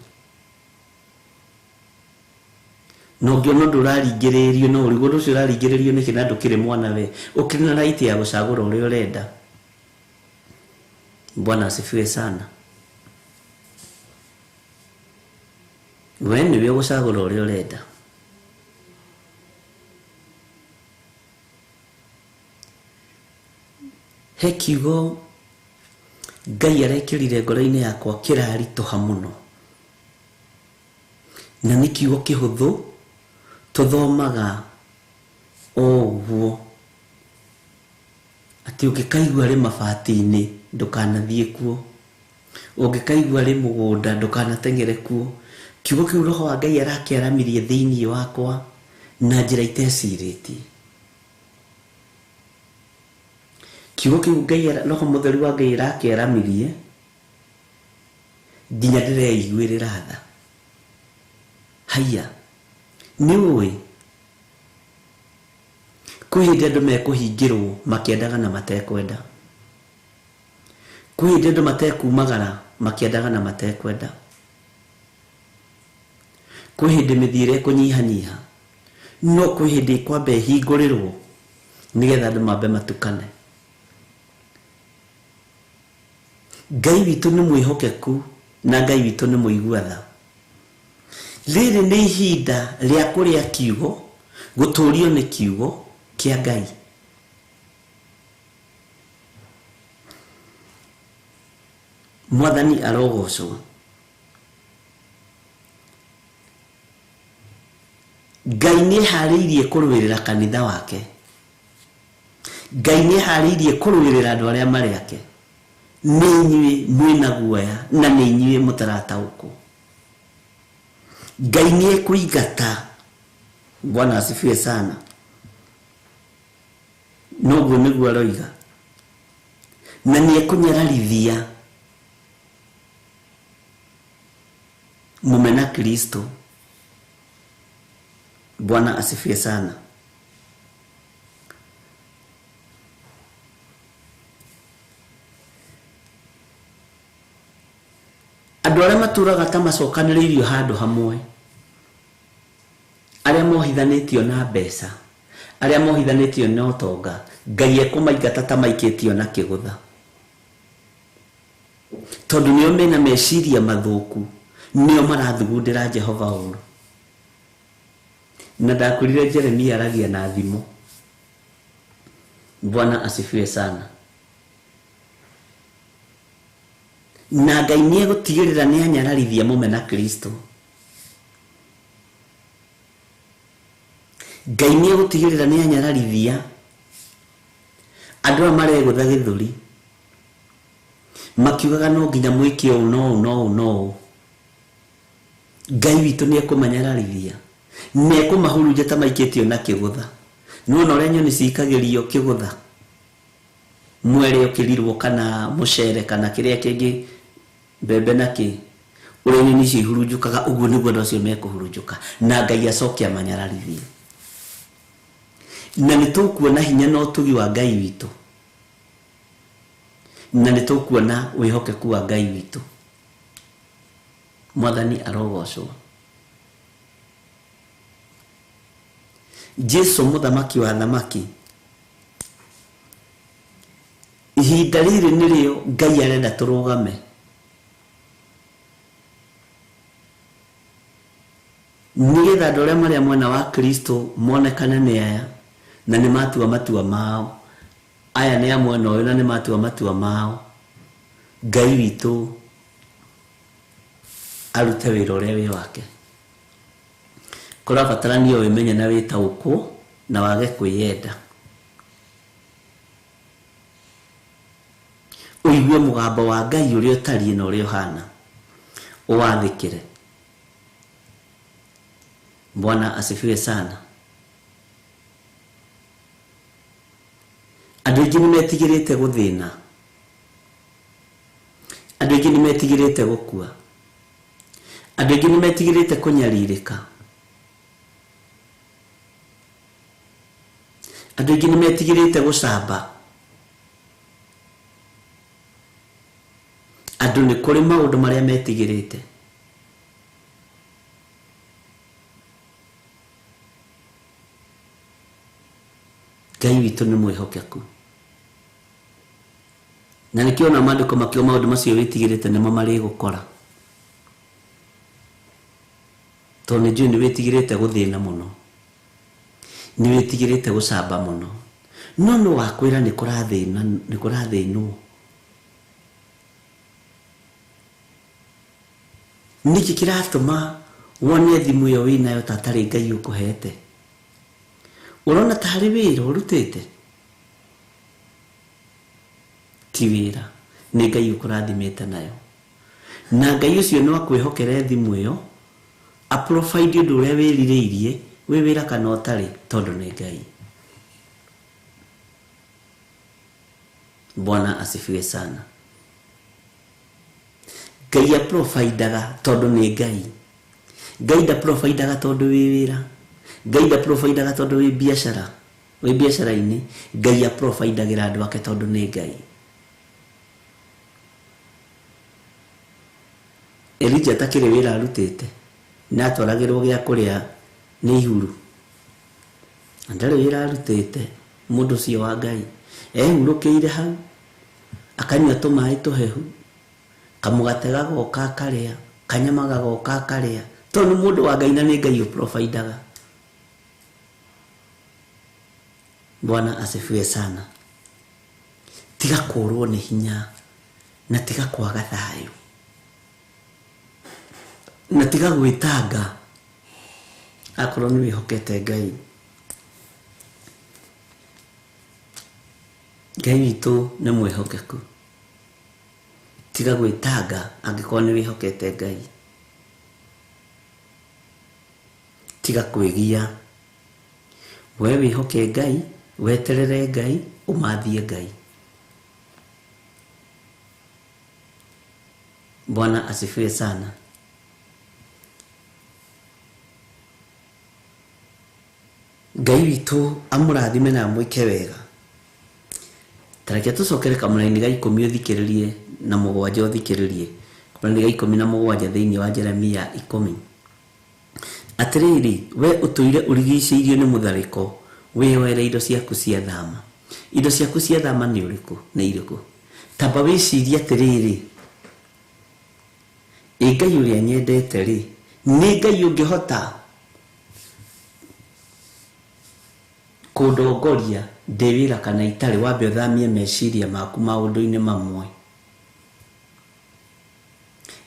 No ngĩona ndũraringĩrĩrio no ũrigũ ũcio ũraringĩrĩrio nĩ kĩna ndũkĩrĩ mwana we. Ũkĩrĩ na right ya gũcagũra ũrĩa ũrenda. Bwana asifiwe sana. We nĩwe ũgũcagũra ũrĩa ũrenda. He kiugo Ngai arekĩrire ngoro-inĩ yakwa kĩraritũha mũno. Na nĩ kiugo kĩhũthũ tuthomaga ũguo. Ati ũngĩkaigua rĩ mabati-inĩ ndũkanathiĩ kuo. Ũngĩkaigua rĩ mũgũnda ndũkanateng'ere kuo. Kiugo kĩu Roho wa Ngai arakĩaramirie thĩinĩ wakwa na njĩra itecirĩtie. Kiugo kĩu Ngai Roho Mũtheru wa Ngai arakĩaramirie nginya ndĩreiguĩrĩra tha. Haya, nĩ ũĩ kwĩ hĩndĩ andũ mekũhingĩrwo makĩendaga na matekwenda. Kwĩ hĩndĩ andũ matekumagara makĩendaga na matekwenda. Kwĩ hĩndĩ mĩthiĩre kũnyihanyiha, no kwĩ hĩndĩ kwamba ĩhingũrĩrwo nĩgetha andũ mambe matukane. Ngai witũ nĩ mwĩhokeku na Ngai witũ nĩ mũigua-tha. Rĩrĩ nĩ ihinda rĩa kũrĩa kiugo, gũtũũrio nĩ kiugo kĩa Ngai. Mwathani arogocwo. Ngai nĩ eharĩirie kũrũĩrĩra kanitha wake. Ngai nĩ eharĩirie kũrũĩrĩra andũ arĩa marĩ ake. Nĩ inyuĩ mwĩna guoya na nĩ inyuĩ mũtarataũkwo. Ngai nĩ ekũingata. Bwana asifiwe sana. Noguo nĩguo aroiga. Na nĩ ekũnyararithia mũmena Kristo. Bwana asifiwe sana. Andũ arĩa matũraga ta macokanĩrĩirio handũ hamwe, arĩa mohithanĩtio na mbeca, arĩa mohithanĩtio na ũtonga, Ngai ekũmaingata ta maikĩtio na kĩgũtha. Tondũ nĩo mena meciria mathũku, nĩo marathugundĩra Jehova ũru. Na ndakwĩrire Jeremia aragia na thimo. Bwana asifiwe sana. Na Ngai nĩegũtigĩrĩra nĩanyararithia mũmena Kristo. Ngai nĩegũtigĩrĩra nĩanyararithia andũ arĩa maregũtha gĩthũri, makiugaga no nginya mwĩke ũũ no. Ngai witũ nĩekũmanyararithia, nĩekũmahurunja ta maikĩtio na kĩgũtha. Nĩwona ũrĩa nyoni cikagĩrio kĩgũtha, mwere ũkĩrirwo kana mũcere kana kĩrĩa kĩngĩ, mbembe na kĩ, ũrĩa nyoni icio ihurunjũkaga, ũguo nĩguo andũ acio mekũhurunjũka, na Ngai acoke amanyararithie. Na nĩtũkuona hinya na ũtugi wa Ngai witũ, na nĩtũkuona wĩhokeku wa Ngai witũ. Mwathani arogocwo. Jesu mũthamaki wa thamaki, ihinda rĩrĩ nĩrĩo Ngai arenda tũrũgame. Nĩgetha andũ arĩa marĩ mwena wa Kristo monekane nĩ aya, na nĩ matua matua mao. Aya nĩ a mwena ũyũ na nĩ matua matua mao. Ngai witũ arute wĩra ũrĩa wĩ wake. Kũrabatarania wĩmenye na wĩtaũkwo na wage kwĩyenda. Ũigue mũgambo wa Ngai ũrĩa ũtariĩ na ũrĩa ũhana, ũwathĩkĩre. Bwana asifiwe sana. Andũ aingĩ nĩmetigĩrĩte gũthĩna, andũ aingĩ nĩmetigĩrĩte gũkua, andũ aingĩ nĩmetigĩrĩte kũnyarirĩka, andũ aingĩ nĩmetigĩrĩte gũcamba. Andũ nĩ kũrĩ maũndũ marĩa metigĩrĩte. Ngai witũ nĩ mwĩhokeku. Na nĩkĩo na maandĩko makĩo maũndũ macio wĩtigĩrĩte nĩmo marĩgũkora. Tondũ nĩnjũĩ nĩ wĩtigĩrĩte gũthĩna mũno, nĩ wĩtigĩrĩte gũcamba mũno, no nĩ wakwĩra nĩ kũrathĩnwo. Nĩkĩ kĩratũma wone thimũ ĩyo wĩnayo ta tarĩ Ngai ũkũhete? Ũrona tarĩ wĩra ũrutĩte? Ti wĩra, nĩ Ngai ũkũrathimĩte nayo. Na Ngai ũcio no akwĩhokere thimũ ĩyo, a-provide ũndũ ũrĩa wĩrirĩirie, wĩ wĩra kana ũtarĩ, tondũ nĩ Ngai. Bwana asifiwe sana. Ngai a-providaga tondũ nĩ Ngai. Ngai nda-providaga tondũ wĩ wĩra. Ngai nda-providaga tondũ wĩ biacara. Wĩ biacara-inĩ, Ngai a-providagĩra andũ ake tondũ nĩ Ngai. Elijah atakĩrĩ wĩra arutĩte, na atwaragĩrwo gĩa kũrĩa nĩ ihuru. Ndarĩ wĩra arutĩte, mũndũ ũcio wa Ngai. Ehurũkĩire hau, akanyua tũmaĩ tũhehu, kamũgate gagoka akarĩa, kanyama gagoka akarĩa, tondũ nĩ mũndũ wa Ngai na nĩ Ngai ũprovidaga. Bwana asifiwe sana. Tiga kũrwo nĩ hinya, na tiga kwaga thayũ, na tiga gwĩtanga akorwo nĩ wĩhokete Ngai. Ngai witũ nĩ mwĩhokeku. Tiga gwĩtanga angĩkorwo nĩ wĩhokete Ngai. Tiga kwĩgia. We wĩhoke Ngai, weterere Ngai, ũmathie Ngai. Bwana asifiwe sana. Ngai witũ amũrathime na mwĩke wega. Tareke tũcokere kamũraini ga 10 ũthikĩrĩrie na 7 ũthikĩrĩrie kũraniga 17 thĩinĩ wa Jeremia 10. Atiriri, we utuire urigicĩirio nĩ mũtharĩko, wĩyoere indo ciaku cia thama. Indo ciaku cia thama nĩ ũrĩkũ? Nĩ irĩkũ? Tamba wĩcirie atiriri, Ngai ũrĩa nyendete rĩ, nĩ Ngai ũngĩhota kũndongoria ndĩ wĩra kana itarĩ, wambe ũthamie meciria maku maũndũ-inĩ mamwe.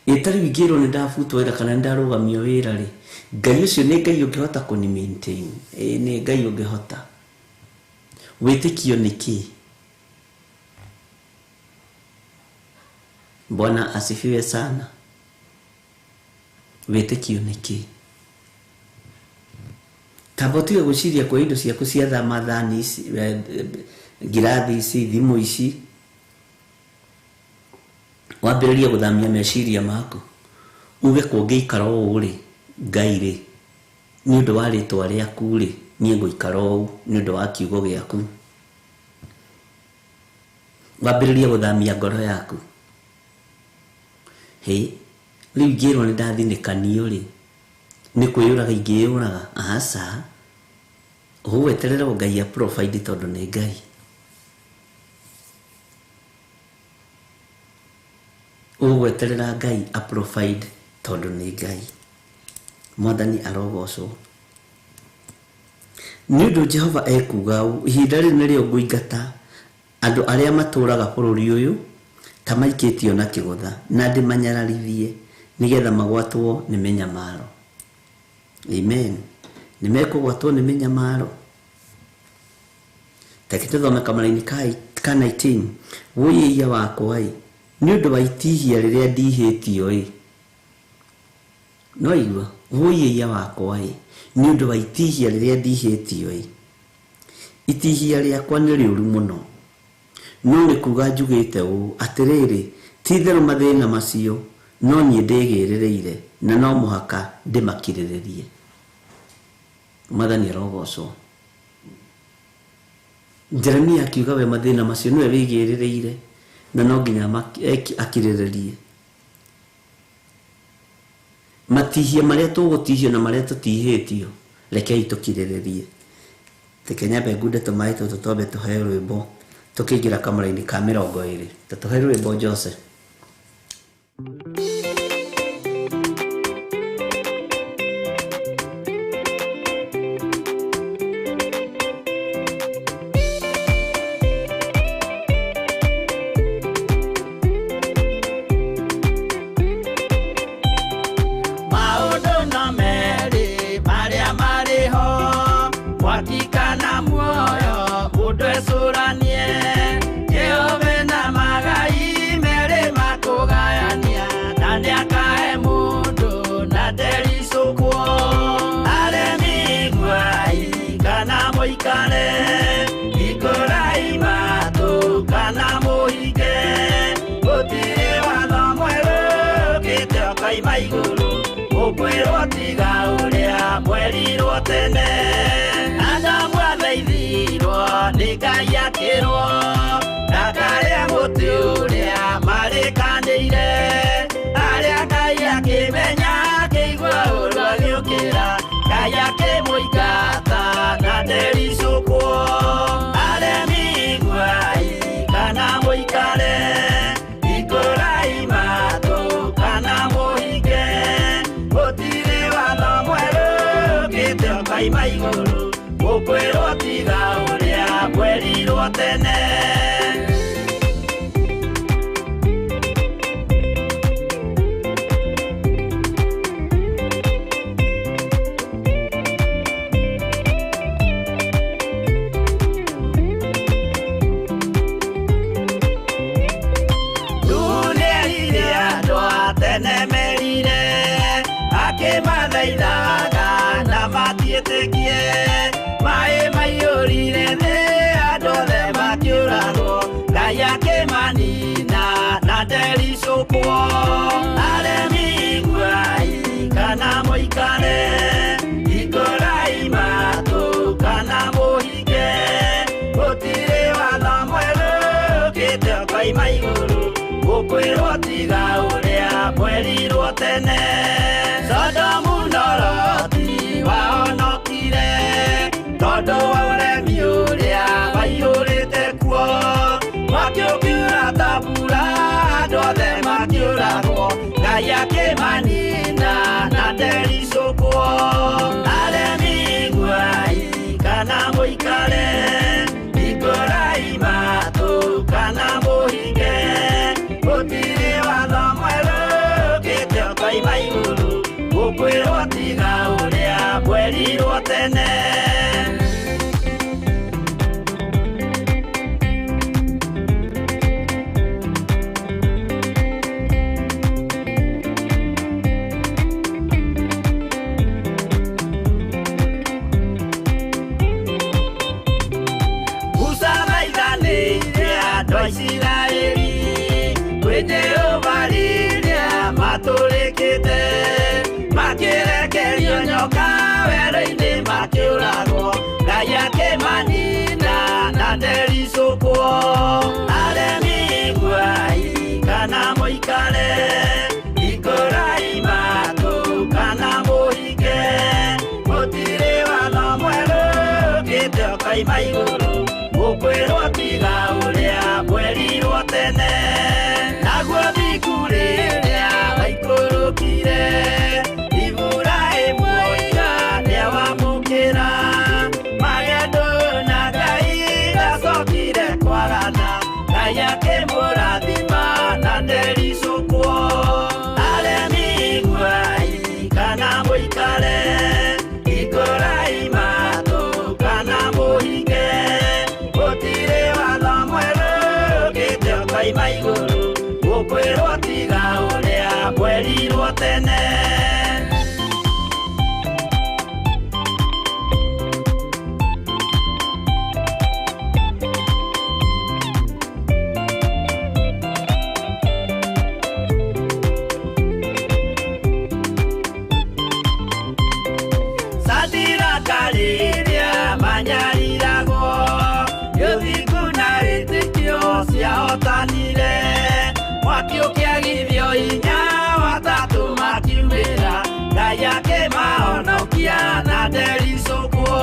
Ĩtarĩ wingĩrwo nĩ ndabutwo wĩra kana ndarũgamio wĩra rĩ, Ngai ũcio nĩ Ngai ũngĩhota kũni maintain. Nĩ Ngai ũngĩhota. Wĩtĩkio nĩkĩ? Bwana asifiwe sana. Wĩtĩkio nĩkĩ? Tamba tiga gũciria kwa indo ciaku cia thama, thani ici, ngirathi ici, thimũ ici. Wambĩrĩrie gũthamia meciria maku. Uge kũngĩikara ũũ rĩ, Ngai rĩ, nĩ ũndũ wa rĩtwa rĩaku rĩ, niĩ ngũikara ũũ nĩ ũndũ wa kiugo gĩaku. Wambĩrĩrie gũthamia ngoro yaku. Rĩu ingĩrwo nĩ ndathinĩkanio rĩ, nĩ kwĩyũraga ingĩyũraga? Aca, ũgweterera Ngai provide tondũ nĩ Ngai. Ũgweterera Ngai provide tondũ nĩ Ngai. Mwathani arogocwo. Nĩ ũndũ Jehova ekuga ũũ, ihinda rĩrĩ nĩrĩo ngũingata andũ arĩa matũũraga bũrũri ũyũ ta maikĩtio na kĩgũtha, na ndĩmanyararithie nĩgetha magwatwo nĩ mĩnyamaro. Amen. Nĩmekũgwatwo nĩ mĩnyamaro. Reke tũthome kamara-inĩ ka 19. Wũiyĩia wakwa ĩ, nĩ ũndũ wa itihia rĩrĩa ndihĩtio ĩ. No igua, wũiyĩia wakwa ĩ, nĩ ũndũ wa itihia rĩrĩa ndihĩtio ĩ. Itihia rĩakwa nĩ rĩũru mũno. No nĩ kuga njugĩte ũũ, atĩrĩrĩ, ti-itherũ mathĩna macio no niĩ ndĩgĩrĩrĩire, na no mũhaka ndĩmakirĩrĩrie. Mwathani arogocwo. Jeremia akiuga we mathĩna macio nĩwe wĩgĩrĩrĩire, na no nginya akirĩrĩrie. Matihia marĩa tũgũtihio na marĩa tũtihĩtio, rekei tũkirĩrĩrie. Reke nyambe ngunde tũmaĩ tũtũ twambe tũheo rwĩmbo, tũkĩingĩra kamara-inĩ ka 20. Tũtũhe rwĩmbo Jose. Ukwĩrwo tiga ũrĩa mwerirwo tene, Adamu athaithirwo nĩ Ngai akĩrwo ndakarĩa mũtĩ ũrĩa marĩkanĩire, arĩa Ngai akĩmenya akĩigua ũndũ agĩũkĩra, Ngai akĩmũingata na ndericũkwo. Aremi iguai kana mũikare, ikũrai matũ kana mũhinge, gũtirĩ watho mwerũ ũkĩte ũkaima igũrũ, ũkwĩrwo tiga ũrĩa mwerirwo tene. Akĩmathaithaga na matiĩtĩkie, maĩ maiyũrire thĩ andũ othe makĩũragwo, Ngai akĩmanina na ndericũkwo. Aremi iguai kana mũikare, ikũrai matũ kana mũhinge, gũtirĩ watho mwerũ ũkĩte ũkaima igũrũ, ũkwĩrwo tiga ũrĩa mwerirwo tene Sodomu na Loti wahonokire tondu wa uremi uria waiyurite kuo mwaki ukiura ta mbura andu othe makiuragwo Ngai akimanina na ndericũkwo aremi iguai kana muikare ikorai matu kana muhinge gutiri watho mwerũ ũkĩte ũkoima igũrũ ũkwĩrwo tiga ũrĩa mwerirwo tene Israeli kwenye ovariria maturikite makirekerio nyoka wero-ini makiuragwo Ngai akimanina na ndericũkwo aremi iguai kana muikare ikorai matu kana muhinge gutiri watho mwerũ ũkĩte ũkoima igũrũ ũkwĩrwo tiga ũrĩa mwerirwo tene naguo thiku rĩrĩa waikũrũkire Iburahĩmu oiga nĩawamũkĩra magendo na Ngai ndacokire kwarana Ngai akĩmũrathima na ndericũkwo aremi iguai kana mũikare ikorai matu kana muhinge gutiri watho mwerũ ũkĩte ũkoima igũrũ ũkwĩrwo tiga ũrĩa mwerirwo tene Sadiraka rĩrĩa manyariragwo gĩthiku na wĩtĩkio ciahotanire mwaki ũkĩagithio hinya watatũ makiumĩra Ngai akĩmahonokia na ndericũkwo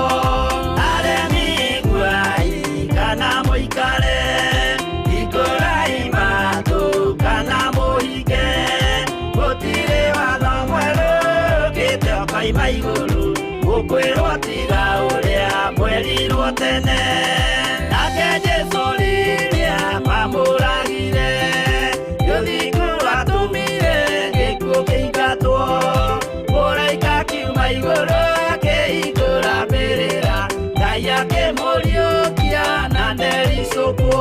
aremi iguai kana mũikare ikorai matu kana muhinge gũtirĩ watho mwerũ ũkĩte ũkoima igũrũ ũkwĩrwo tiga ũrĩa mwerirwo tene nake Jesũ rĩrĩa mamũragire gĩthiku atũmire gĩkuũ kĩingatwo mũraika akiuma igũrũ akĩhingũra mbĩrĩra Ngai akĩmũriũkia na ndericũkwo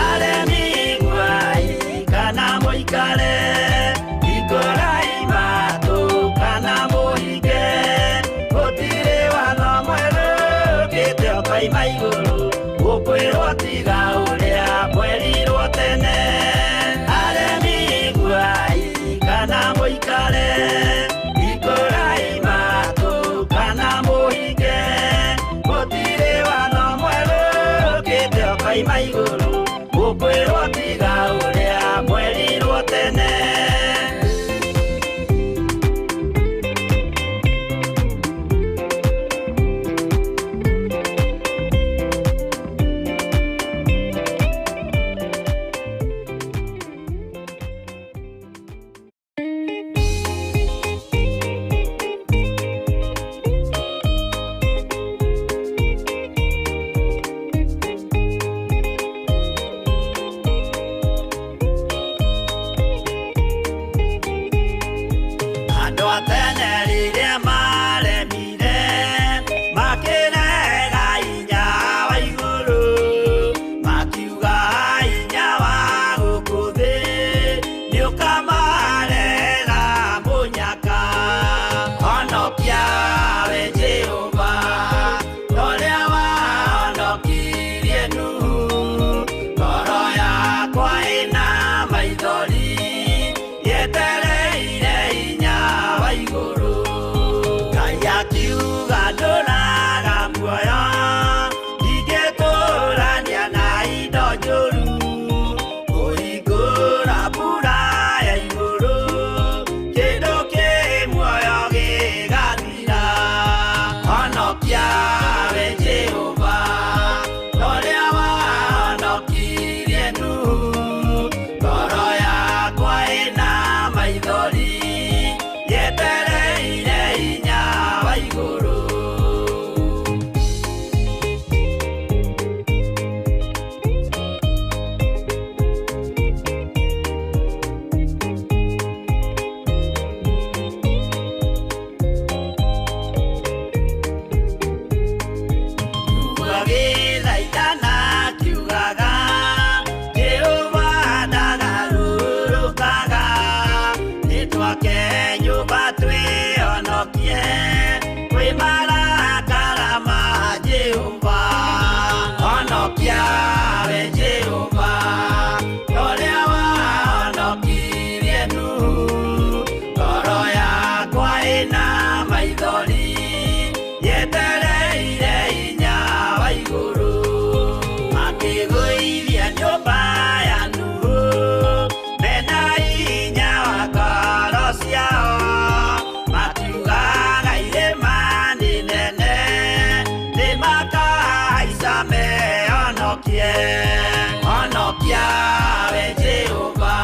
aremi iguai kana mũikare ikorai matu kana muhinge gũtirĩ watho mwerũ ũkĩte ũkoima igũrũ ũkwĩrwo tiga ũrĩa mwerirwo tene aremi iguai kana mũikare ikorai matu kana muhinge gũtirĩ watho mwerũ ũkĩte ũkoima igũrũ ũkwĩrwo tiga ũrĩa mwerirwo tene honokia we Jehova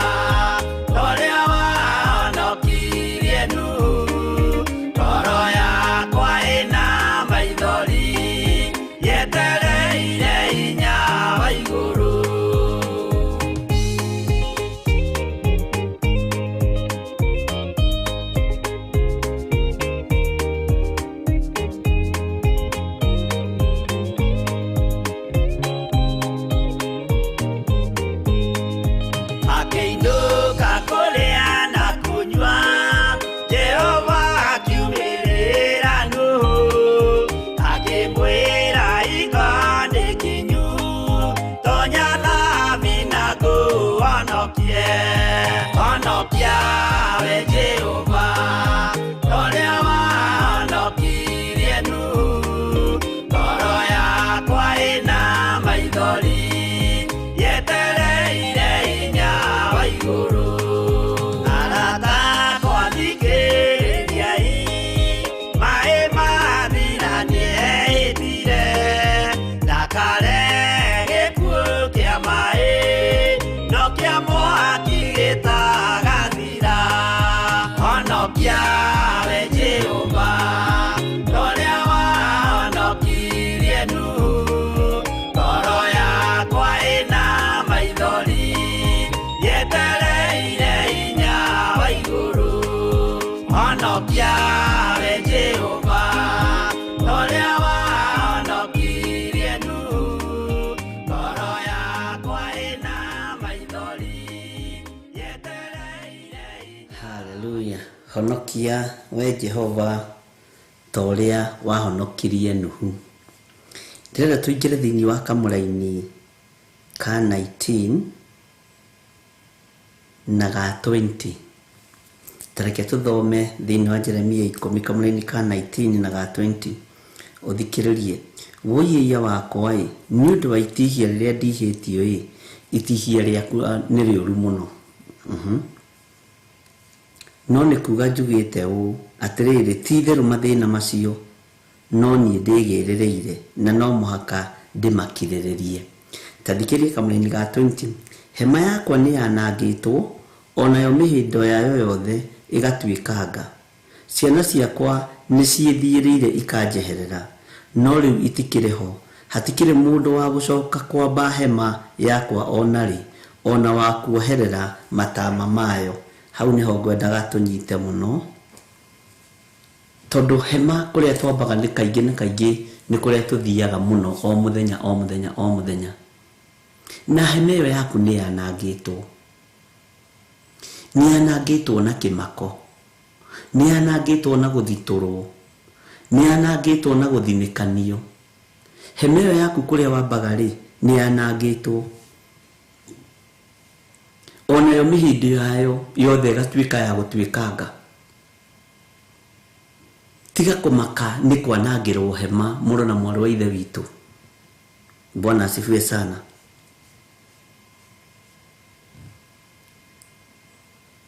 toria wahonokirie Nuhu ngoro yakwa ĩna maithori yetereire hinya wa igũrũ. Akĩinũka kũrĩa na kũnyua Jehova akiumĩrĩra Nuhu akĩmwĩra ikonde kinyu tonya thabina ngũhonokie honokia we Jehova toria wahonokirie Nuhu ngoro yakwa ĩna maithori yetereire hinya wa igũrũ. Arata akwa thikĩrĩriai, maĩ mathira nĩehĩtire, ndakare gĩkuũ kĩa maĩ, no kĩa mwaki gĩtagathira. Honokia we Jehova toria wahonokirie Nuhu ngoro yakwa ĩna maithori yetereire hinya wa igũrũ. Honokia we Jehova toria wahonokirie Nuhu ngoro yakwa ĩna maithori yetereire hinya. Haleluya. Honokia we Jehova toria wahonokirie Nuhu. Ndĩrenda tũingĩre thĩinĩ wa kamũra-inĩ ka 19 na ga 20. Tareke tũthome thĩinĩ wa Jeremia 10 kamũra-inĩ ka 19 na ga 20. Ũthikĩrĩrie. Woiya wakwa ĩ, nĩ ũndũ wa itihia rĩrĩa ndihĩtio ĩ, itihia rĩaku nĩ rĩũru mũno. No nĩ kuga njugĩte ũũ atĩrĩrĩ, ti-itherũ mathĩna macio no niĩ ndĩgĩrĩrĩire na no mũhaka ndĩmakirĩrĩrie. Tathikĩrie kamũra-inĩ ga 20. Hema yakwa nĩ yanangĩtwo, onayo mĩhĩndo yayo yothe ĩgatuĩkanga. Ciana ciakwa nĩ ciĩthiĩrĩire ikanjeherera, no rĩu itikĩrĩ ho. Hatikĩrĩ mũndũ wa gũcoka kwamba hema yakwa onarĩ, ona wa kuoherera matama mayo. Hau nĩho ngwendaga tũnyite mũno, tondũ hema kũrĩa twambaga nĩ kaingĩ na kaingĩ nĩ kũrĩa tũthiaga mũno o mũthenya o mũthenya o mũthenya. Na hema ĩyo yaku nĩ yanangĩtwo. Nĩ yanangĩtwo na kĩmako, nĩ yanangĩtwo na gũthitũrwo, nĩ yanangĩtwo na gũthinĩkanio. Hema ĩyo yaku kũrĩa wambaga rĩ, nĩ yanangĩtwo. Onayo mĩhĩndo yayo yothe ĩgatuĩka ya gũtuĩkanga. Tiga kũmaka nĩ kwanangĩrwo hema, mũrũ na mwarĩ wa ithe witũ. Bwana asifiwe sana.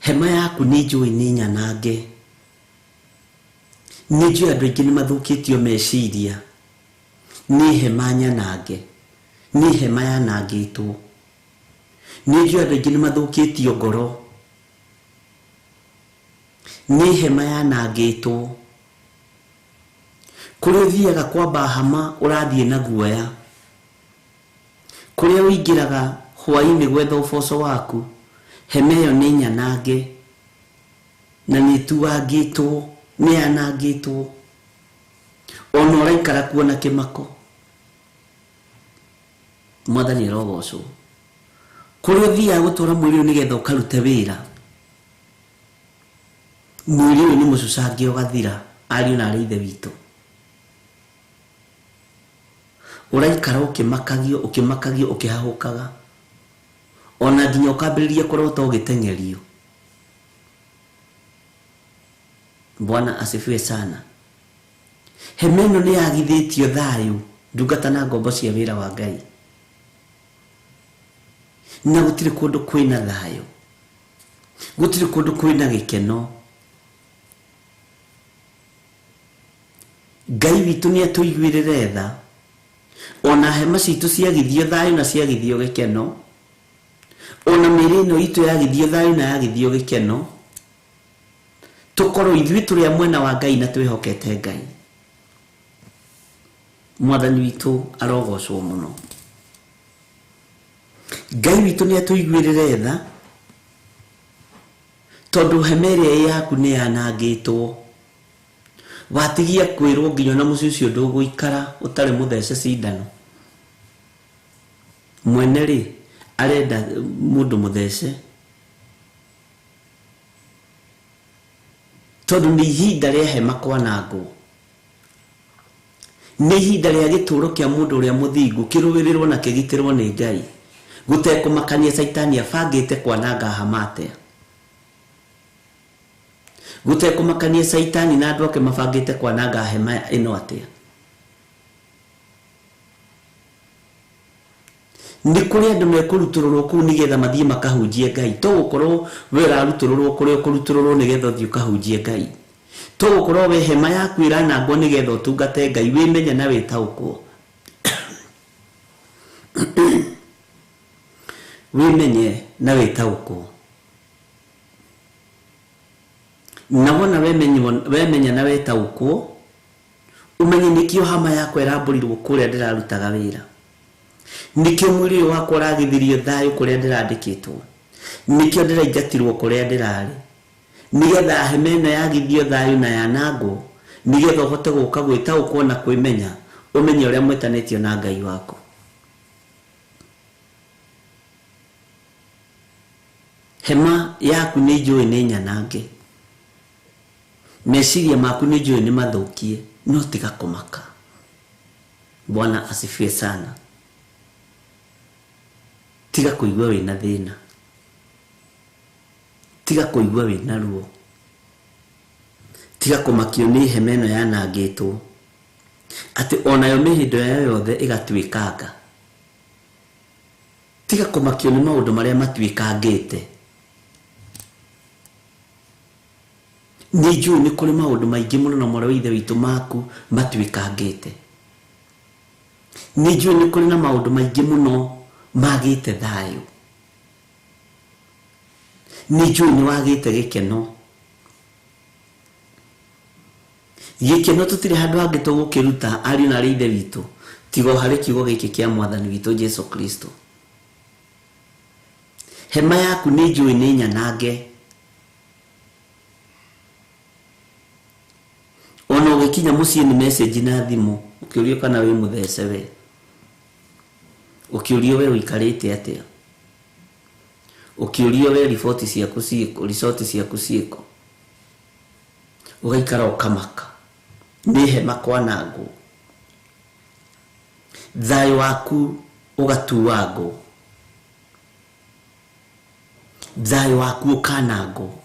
Hema yaku nĩ njũĩ nĩ nyanange. Nĩ njũĩ andũ aingĩ nĩ mathũkĩtio meciria. Nĩ hema nyanange, nĩ hema yanangĩtwo. Nĩ njũĩ andũ aingĩ nĩ mathũkĩtio ngoro. Nĩ hema yanangĩtwo. Kũrĩa ũthiaga kwamba hama ũrathiĩ na guoya. Kũrĩa ũingĩraga hwaĩ-inĩ gwetha ũboco waku, hema ĩyo nĩ nyanange na nĩ ĩtuangĩtwo, nĩ yanangĩtwo. Ona ũraikara kuo na kĩmako. Mwathani arogocwo. Kũrĩa ũthiaga gũtwara mwĩrĩ ũyũ nĩgetha ũkarute wĩra, mwĩrĩ ũyũ nĩ mũcucange ũgathira. Ariũ na arĩ ithe witũ, ũraikara ũkĩmakagio ũkĩmakagio ũkĩhahũkaga, ona nginya ũkambĩrĩria kũrota ũgĩteng'erio. Bwana asifiwe sana. Hema ĩno nĩ yagithĩtio thayũ, ndungata na ngombo cia wĩra wa Ngai. Na gũtirĩ kũndũ kwĩna thayũ, gũtirĩ kũndũ kwĩna gĩkeno. Ngai witũ nĩ atũiguĩrĩre tha, ona hema citu ciagithio thayu na ciagithio gikeno, ona mirino itu yagithio thayu na yagithio gikeno, tukorwo ithui turi mwena wa Ngai na twihokete Ngai. Mwathani witu arogocwo muno. Ngai witu ni atuiguirire tha tondu hemere yaku ni yanangitwo, watigia kwirwo nginya na muci ucio nduguikara utari muthece cindano. Mwene ri arenda mundu muthece tondu ni ihinda ria hema kwanangwo, ni ihinda ria gituro kia mundu uria muthingu kiruwirirwo na kigitirwo ni Ngai, gutekumakania Saitani abangite kwananga Hamate, gutekumakania Saitani na andu ake mabangite kwananga hema ino atia. Ni kuri andu mekurutururwo kuu nigetha mathie makahunjie Ngai, to gukorwo we rarutururwo kuri ukurutururwo nigetha uthie ukahunjie Ngai, to gukorwo we hema yaku iranangwo nigetha utungate Ngai, wimenya na witaukwo. Wimenye na witaukwo. Na wona wemenya na witaukwo, umenye nikio hama yako iramburirwo kuria ndirarutaga wira, nikio mwiri wakwa uragithirio thayu kuria ndirandikitwo, nikio ndiraingatirwo kuria ndirari, nigetha hemena yagithio thayu na yanangwo, nigetha uhote guka gwitaukwo na kwimenya, umenye uria mwetanitio na Ngai wako. Hema yaku ni njui ni nyanange, meciria maku ni njui ni mathukie, no tiga kumaka. Bwana asifiwe sana. Tiga kuigua wina thina, tiga kuigua wina ruo, tiga kumakio ni hema ino yanangitwo ati onayo mihindo yayo yothe igatwikanga. Tiga kumakio ni maundu maria matwikangite. Ni njui ni kuri maundu maingi muno na mwana wa ithe witu maku matwikangite. Ni njui ni kuri na maundu maingi muno magite thayu. Ni njui ni wagite gikeno. Gikeno tutire handu hangi tugukiruta ari na ithe witu tigo hari kiugo giki kia Mwathani witu Jesu Kristo. Hema yaku ni njui ni nyanange. Ono ugikinya mucie ni message na thimu ukiurio kana we muthece we, ukiurio we uikarite atia, ukiurio we report ciaku ciiko, ugaikara ukamaka ni hema kwanangwo, thayu waku ugatuwangwo, thayu waku ukanangwo.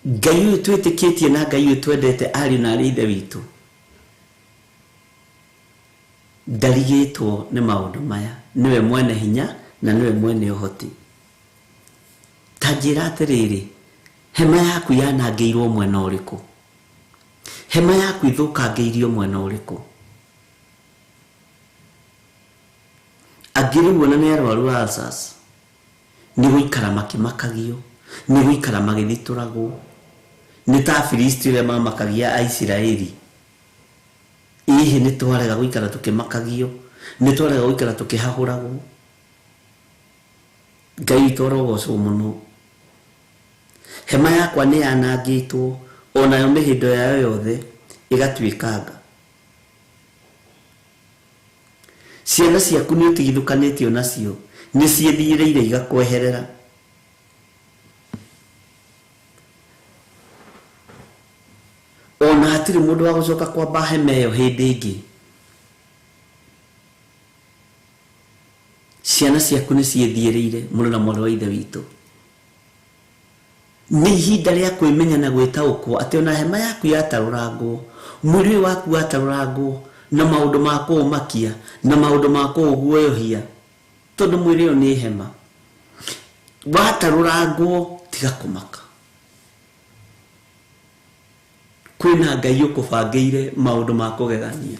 Ngai uyu twitikitie na Ngai uyu twendete ari na ithe witu ndarigitwo ni maundu maya, niwe mwene hinya na niwe mwene uhoti. Tanjira atiriri, hema yaku yanangiirwo mwena uriku? Hema yaku ithukangeirio mwena uriku? Angirwo na ni arwaru ulcers ni guikara makimakagio, ni guikara magithituragwo, ni ta Filisti ria mamakagia Aisiraeli. Ihi ni twarega guikara tukimakagio, ni twarega guikara tukihahuragwo. Ngai torogocwo muno. Hema yakwa ni yanangitwo, onayo mihindo yayo yothe igatwikanga. Ciana ciaku ni utigithukanitio nacio, ni ciethiireire igakweherera. Ona hatiri mundu wa gucoka kwamba hema iyo hindi ingi. Ciana ciaku ni ciethiireire muno na mwana wa ithe witu. Ni ihinda ria kwimenya na gwitaukwo ati ona hema yaku yatarurangwo, mwiri waku watarurangwo na maundu mako umakia na maundu mako uguoyohia, tondu mwiri yo ni hema. Watarurangwo tiga kumaka. kwina Ngai ukubangĩire maundu ma kugegania,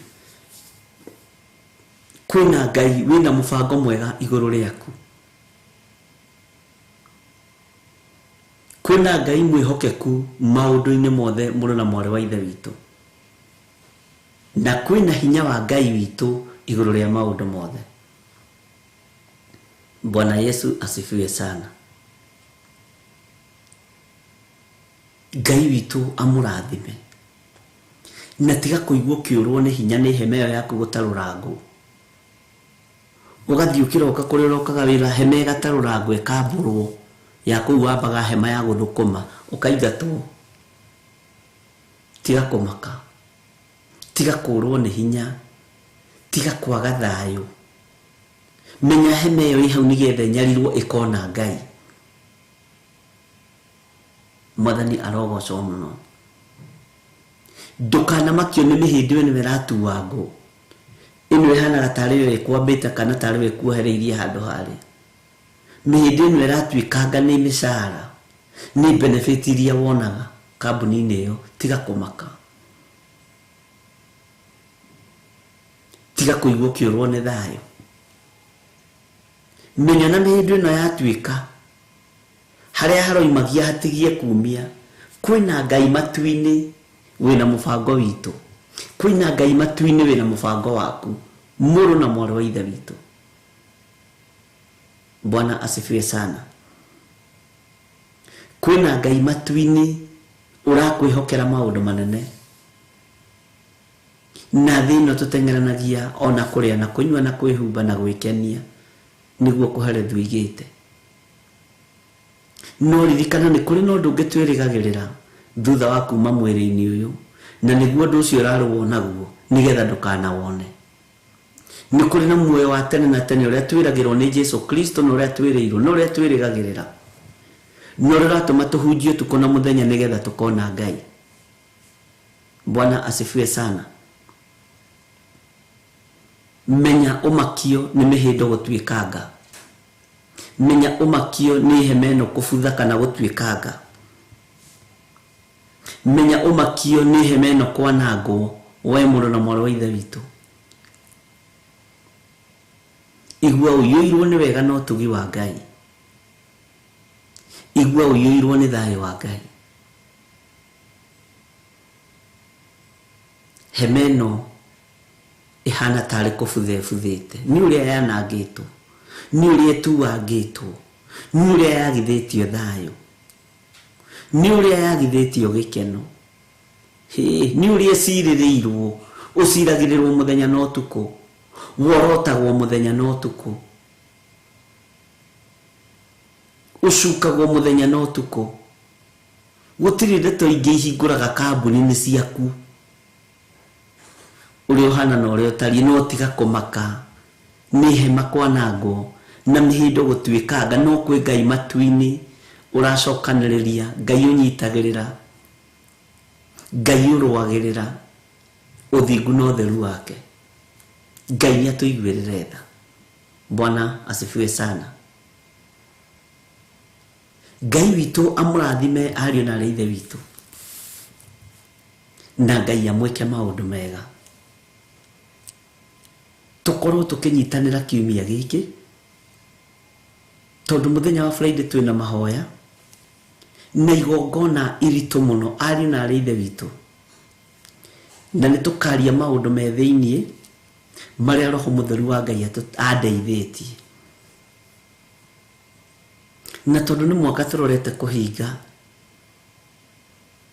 kwina Ngai wina mubango mwega iguru riaku, kwina Ngai mwihokeku maundu-inĩ mothe mũrũ na mwarĩ wa ithe witũ, na kwina hinya wa Ngai witũ iguru ria maundu mothe. Bwana Yesu asifiwe sana. Ngai witũ amũrathime, na tiga kũigua ũkĩũrwo nĩ hinya nĩ hema ĩyo yaku gũtarũrangwo, ũgathiĩ ũkĩroka kũrĩa ũrokaga wĩra hema ĩgatarũrangwo ĩkambũrwo, ya kũu wambaga hema ya gũthũkũma ũkaingatwo. Tiga kũmaka, tiga kũrwo nĩ hinya, tiga kwaga thayũ. Menya hema ĩyo ĩ hau nĩgetha nyarirwo ĩkona Ngai. Mwathani arogocwo mũno. Ndũkanamakio nĩ mĩhĩndo ĩyo nĩwe ĩratuwa ngũ, ĩno ĩhanaga tarĩ yo ĩkwambĩte kana tarĩ yo ĩkuohereirie handũ harĩ. Mĩhĩndo ĩno ĩratuĩkanga nĩ mĩcara, nĩ benefit iria wonaga kambuni-inĩ ĩyo. Tiga kũmaka, tiga kũigua ũkĩũrwo nĩ thayũ. Menya na mĩhĩndo ĩno yatuĩka harĩa haroimagia hatigie kumia, kwĩna Ngai matu-inĩ wĩna mũbango witũ, kwĩna Ngai matu-inĩ wĩna mũbango waku mũrũ na mwarĩ wa ithe witũ. Bwana asifiwe sana. Kwĩna Ngai matu-inĩ ũrakwĩhokera maũndũ manene, na thĩ ĩno tũteng'eranagia ona kũrĩa na kũnyua na kwĩhumba na gwĩkenia nĩguo kũherethwo igĩte. No ririkana nĩ kũrĩ na ũndũ ũngĩ twĩrĩgagĩrĩra thutha wa kuma mwĩrĩ-inĩ ũyũ, na nĩguo ũndũ ũcio ũrarũo naguo nĩgetha ndũkanawone. Nĩ kũrĩ na muoyo wa tene na tene ũrĩa twĩragĩrwo nĩ Jesu Kristo, na ũrĩa twĩrĩirwo, na ũrĩa twĩrĩgagĩrĩra, na ũrĩa ũratũma tũhunjie ũtukũ na mũthenya nĩgetha tũkona Ngai. Bwana asifiwe sana. Menya ũmakio nĩ mĩhĩndo gũtuĩkanga, menya ũmakio nĩ hema ĩno kũbutha kana gũtuĩkanga, menya ũmakio nĩ hema ĩno kwanangwo we mũrũ na mwarĩ wa ithe witũ. Igua ũiyũirwo nĩ wega na ũtugi wa Ngai, igua ũiyũirwo nĩ thayũ wa Ngai. Hema ĩno ihana tarĩ kũbutha ĩbuthĩte, nĩ ũrĩa yanangĩtwo, nĩ ũrĩa ĩtuwangĩtwo, nĩ ũrĩa yagithĩtio thayũ, nĩ ũrĩa yagithĩtio gĩkeno, nĩ ũrĩa cirĩrĩirwo, ũciragĩrĩrwo mũthenya na ũtukũ, worotagwo mũthenya na ũtukũ, ũcukagwo mũthenya na ũtukũ. Gũtirĩ ndeto ingĩ ihingũraga kambuni-inĩ ciaku ũrĩa ũhana na ũrĩa ũtariĩ. No tiga kũmaka, nĩ hema kwanangwo na mĩhĩndo gũtuĩkanga, no kwĩ Ngai matu-inĩ ũracokanĩrĩria, Ngai ũnyitagĩrĩra, Ngai ũrũagĩrĩra ũthingu na ũtheru wake. Ngai nĩatũiguĩrĩre tha. Bwana asifiwe sana. Ngai witũ amũrathime ariũ na ithe witũ, na Ngai amwĩke maũndũ mega. Tũkorwo tũkĩnyitanĩra kiumia gĩkĩ, tondũ mũthenya wa Friday twĩna mahoya na igongona iritũ mũno ariũ na ithe witũ, na nĩ tũkaria maũndũ me thĩiniĩ marĩa Roho Mũtheru wa Ngai andeithĩtie. Na tondũ nĩ mwaka tũrorete kũhinga,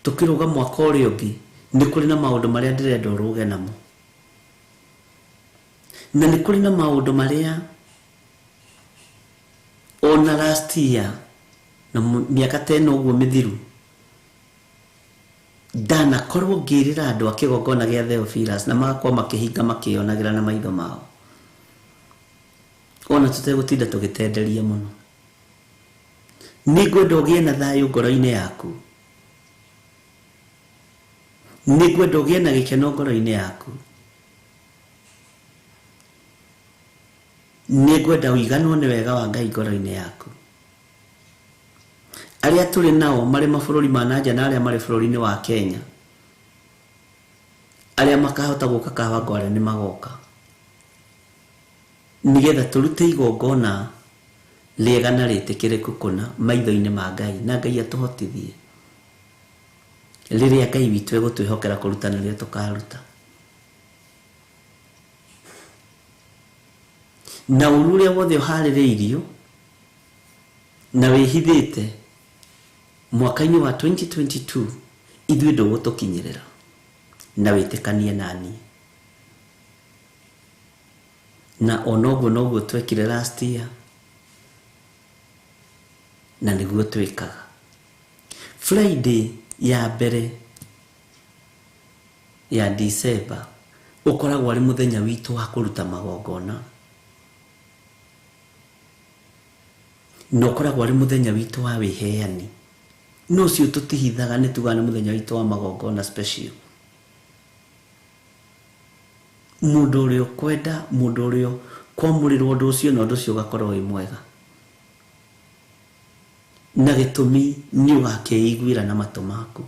tũkĩrũga mwaka ũrĩa ũngĩ, nĩ kũrĩ na maũndũ marĩa ndĩrenda ũrũge namo, na nĩ kũrĩ na maũndũ marĩa ona last year na mĩaka ta ĩno ũguo mĩthiru ndanakorwo ngĩrĩra andũ a kĩgongona gĩa Theophilus, na magakorwo makĩhinga makĩonagĩra na maitho mao, ona tũtegũtinda tũgĩtenderia mũno. Nĩngwenda ũgĩe na thayũ ngoro-inĩ yaku, nĩngwenda ũgĩe na gĩkeno ngoro-inĩ yaku, nĩngwenda ũiganwo nĩ wega wa Ngai ngoro-inĩ yaku. Arĩa tũrĩ nao marĩ mabũrũri ma nanja na arĩa marĩ bũrũri-inĩ wa Kenya, aria makahota guka Kawangware ni magoka nigetha turute igongona riega na ritikireku kuna maitho-ini ma Ngai na Ngai atuhotithie riria Ngai witu egutwihokera kurutana ria tukaruta na ururia wothe uhaririirio na wihithite mwaka-ini wa 2022 ithuĩ ndũgũtũkinyĩrĩra na wĩtĩkanie nani na onoguo twekire last year na nĩguo twĩkaga Friday ya mbere ya December ũkoragwo arĩ mũthenya witũ wa kũruta magongona no ũkoragwo arĩ mũthenya witũ wa wĩheani no cio tũtihithaga nĩ tuga nĩ mũthenya witũ wa magongona special mũndũ ũrĩa kwenda mũndũ ũrĩa kwamũrĩrwo ũndũ ũcio na ũndũ ũcio ũgakorwo wĩ mwega na gĩtũmi nĩ ũgakĩiguĩra na matũ maku.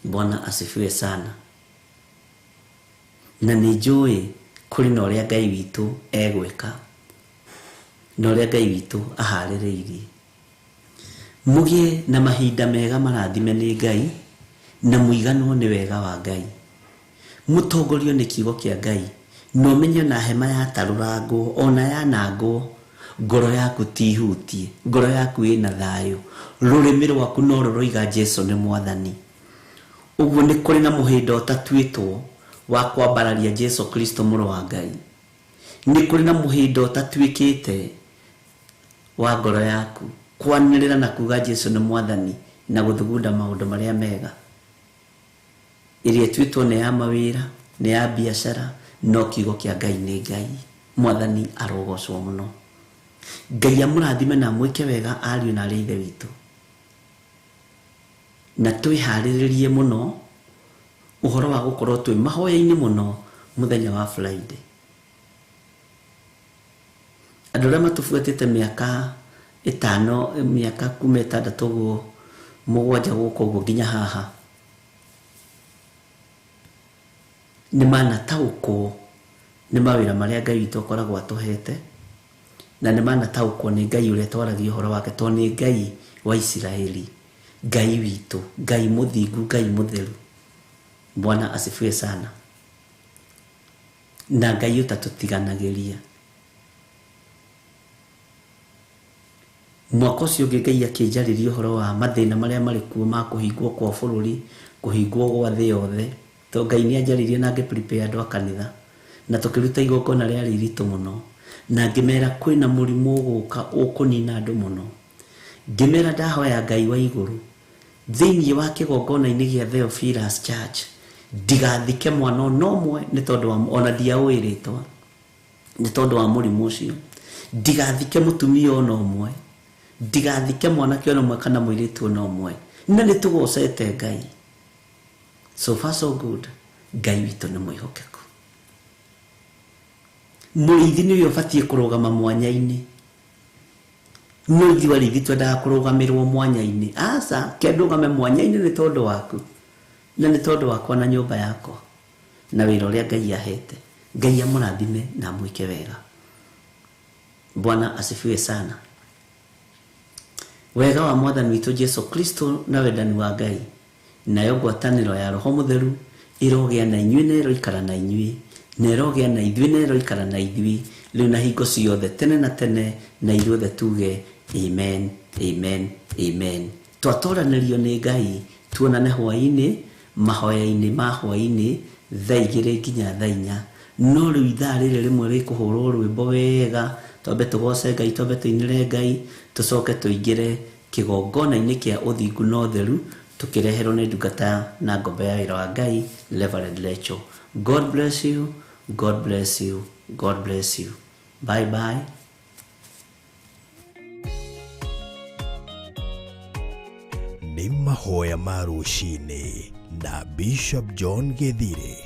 Bwana asifiwe sana. Na nĩ njũĩ kũrĩ na ũrĩa Ngai witũ egwĩka na ũrĩa Ngai witũ aharĩrĩirie. Mũgĩe na mahinda mega marathime nĩ Ngai na mũiganwo nĩ wega wa Ngai. Mũtongorio nĩ kiugo kĩa Ngai na ũmenye na hema ya tarũrangwo ona yanangwo ngoro yaku tihutie, ngoro yaku ĩna thayũ, rũrĩmĩ rwaku no rũroiga Jesũ nĩ Mwathani. Ũguo nĩ kũrĩ na mũhĩnda ũtatuĩtwo wa kwambararia Jesũ Kristo mũrũ wa Ngai. Nĩ kũrĩ na mũhĩnda ũtatuĩkĩte wa ngoro yaku kwanĩrĩra na kuga Jesũ nĩ Mwathani na gũthugunda maũndũ marĩa mega. Ĩrĩa ĩtuĩtwo nĩ ya mawĩra, nĩ ya biacara, no kiugo kĩa Ngai nĩ Ngai. Mwathani arogocwo mũno. Ngai amũrathime na mwĩke wega ariũ na arĩ ithe witũ. Na twĩharĩrĩrie mũno ũhoro wa gũkorwo twĩ mahoya-inĩ mũno mũthenya wa Friday. Andũ arĩa matũbuatĩte mĩaka 5, mĩaka 16 ũguo 7 gũkũ ũguo nginya haha, nĩ manataũkwo nĩ mawĩra marĩa Ngai witũ akoragwo atũhete, na nĩ manataũkwo nĩ Ngai ũrĩa twaragia ũhoro wake, tondũ nĩ Ngai wa Isiraeli, Ngai witũ, Ngai mũthingu, Ngai mũtheru. Bwana asifiwe sana. Na Ngai ũtatũtiganagĩria. Mwaka ũcio ũngĩ Ngai akĩnjarĩria ũhoro wa mathĩna marĩa marĩ kuo ma kũhingwo kwa bũrũri, kũhingwo gwa thĩ yothe. Tondũ Ngai nĩ anjarĩirie na ngĩ-prepare andũ a kanitha, na tũkĩruta igongona rĩarĩ iritũ mũno, na ngĩmera kwĩna mũrimũ ũgũka ũkũnina andũ mũno. Ngĩmera ndahoya Ngai wa igũrũ thĩinĩ wa kĩgongona-inĩ gĩa Theophilus Church ndigathike mwana ona ũmwe nĩ tondũ wa ona ndiaũĩ rĩtwa, nĩ tondũ wa mũrimũ ũcio. Ndigathike mũtumia ona ũmwe, ndigathike mwanake ona ũmwe kana mũirĩtu ona ũmwe, na nĩ tũgocete Ngai. So far so good. Ngai witũ nĩ mwĩhokeku. Mũrĩithi nĩwe ũbatiĩ kũrũgama mwanya-inĩ. No ithuĩ arĩithi twendaga kũrũgamĩrwo mwanya-inĩ. Aca, ke ndũgame mwanya-inĩ nĩ tondũ waku na nĩ tondũ wakwa na nyũmba yakwa na wĩra ũrĩa Ngai ahete. Ngai amũrathime na mwĩke wega. Bwana asifiwe sana. Wega wa Mwathani witũ Jesũ Kristo na wendani wa Ngai nayo ngwatanĩro ya Roho Mũtheru ĩrogĩa na inyuĩ na ĩroikara na inyuĩ, na ĩrogĩa na ithuĩ na ĩroikara na ithuĩ rĩu na hingo ciothe tene na tene, na ithuothe tuge amen, amen, amen. Twatũranĩrio nĩ Ngai, tuonane hwaĩ-inĩ, mahoya-inĩ ma hwaĩ-inĩ thaa 2 nginya thaa 4. No rĩu ithaa rĩrĩ rĩmwe rĩkũhũrwo rwĩmbo wega, twambe tũgoce Ngai, twambe tũinĩre Ngai, tũcoke tũingĩre kĩgongona-inĩ kĩa ũthingu na ũtheru, tukireherwo nĩ ndungata na ngombe ya wĩra wa Ngai, Reverend Rachel. God bless you, God bless you, God bless you. Bye bye. Nĩ mahoya ma rũciinĩ na Bishop John Githire.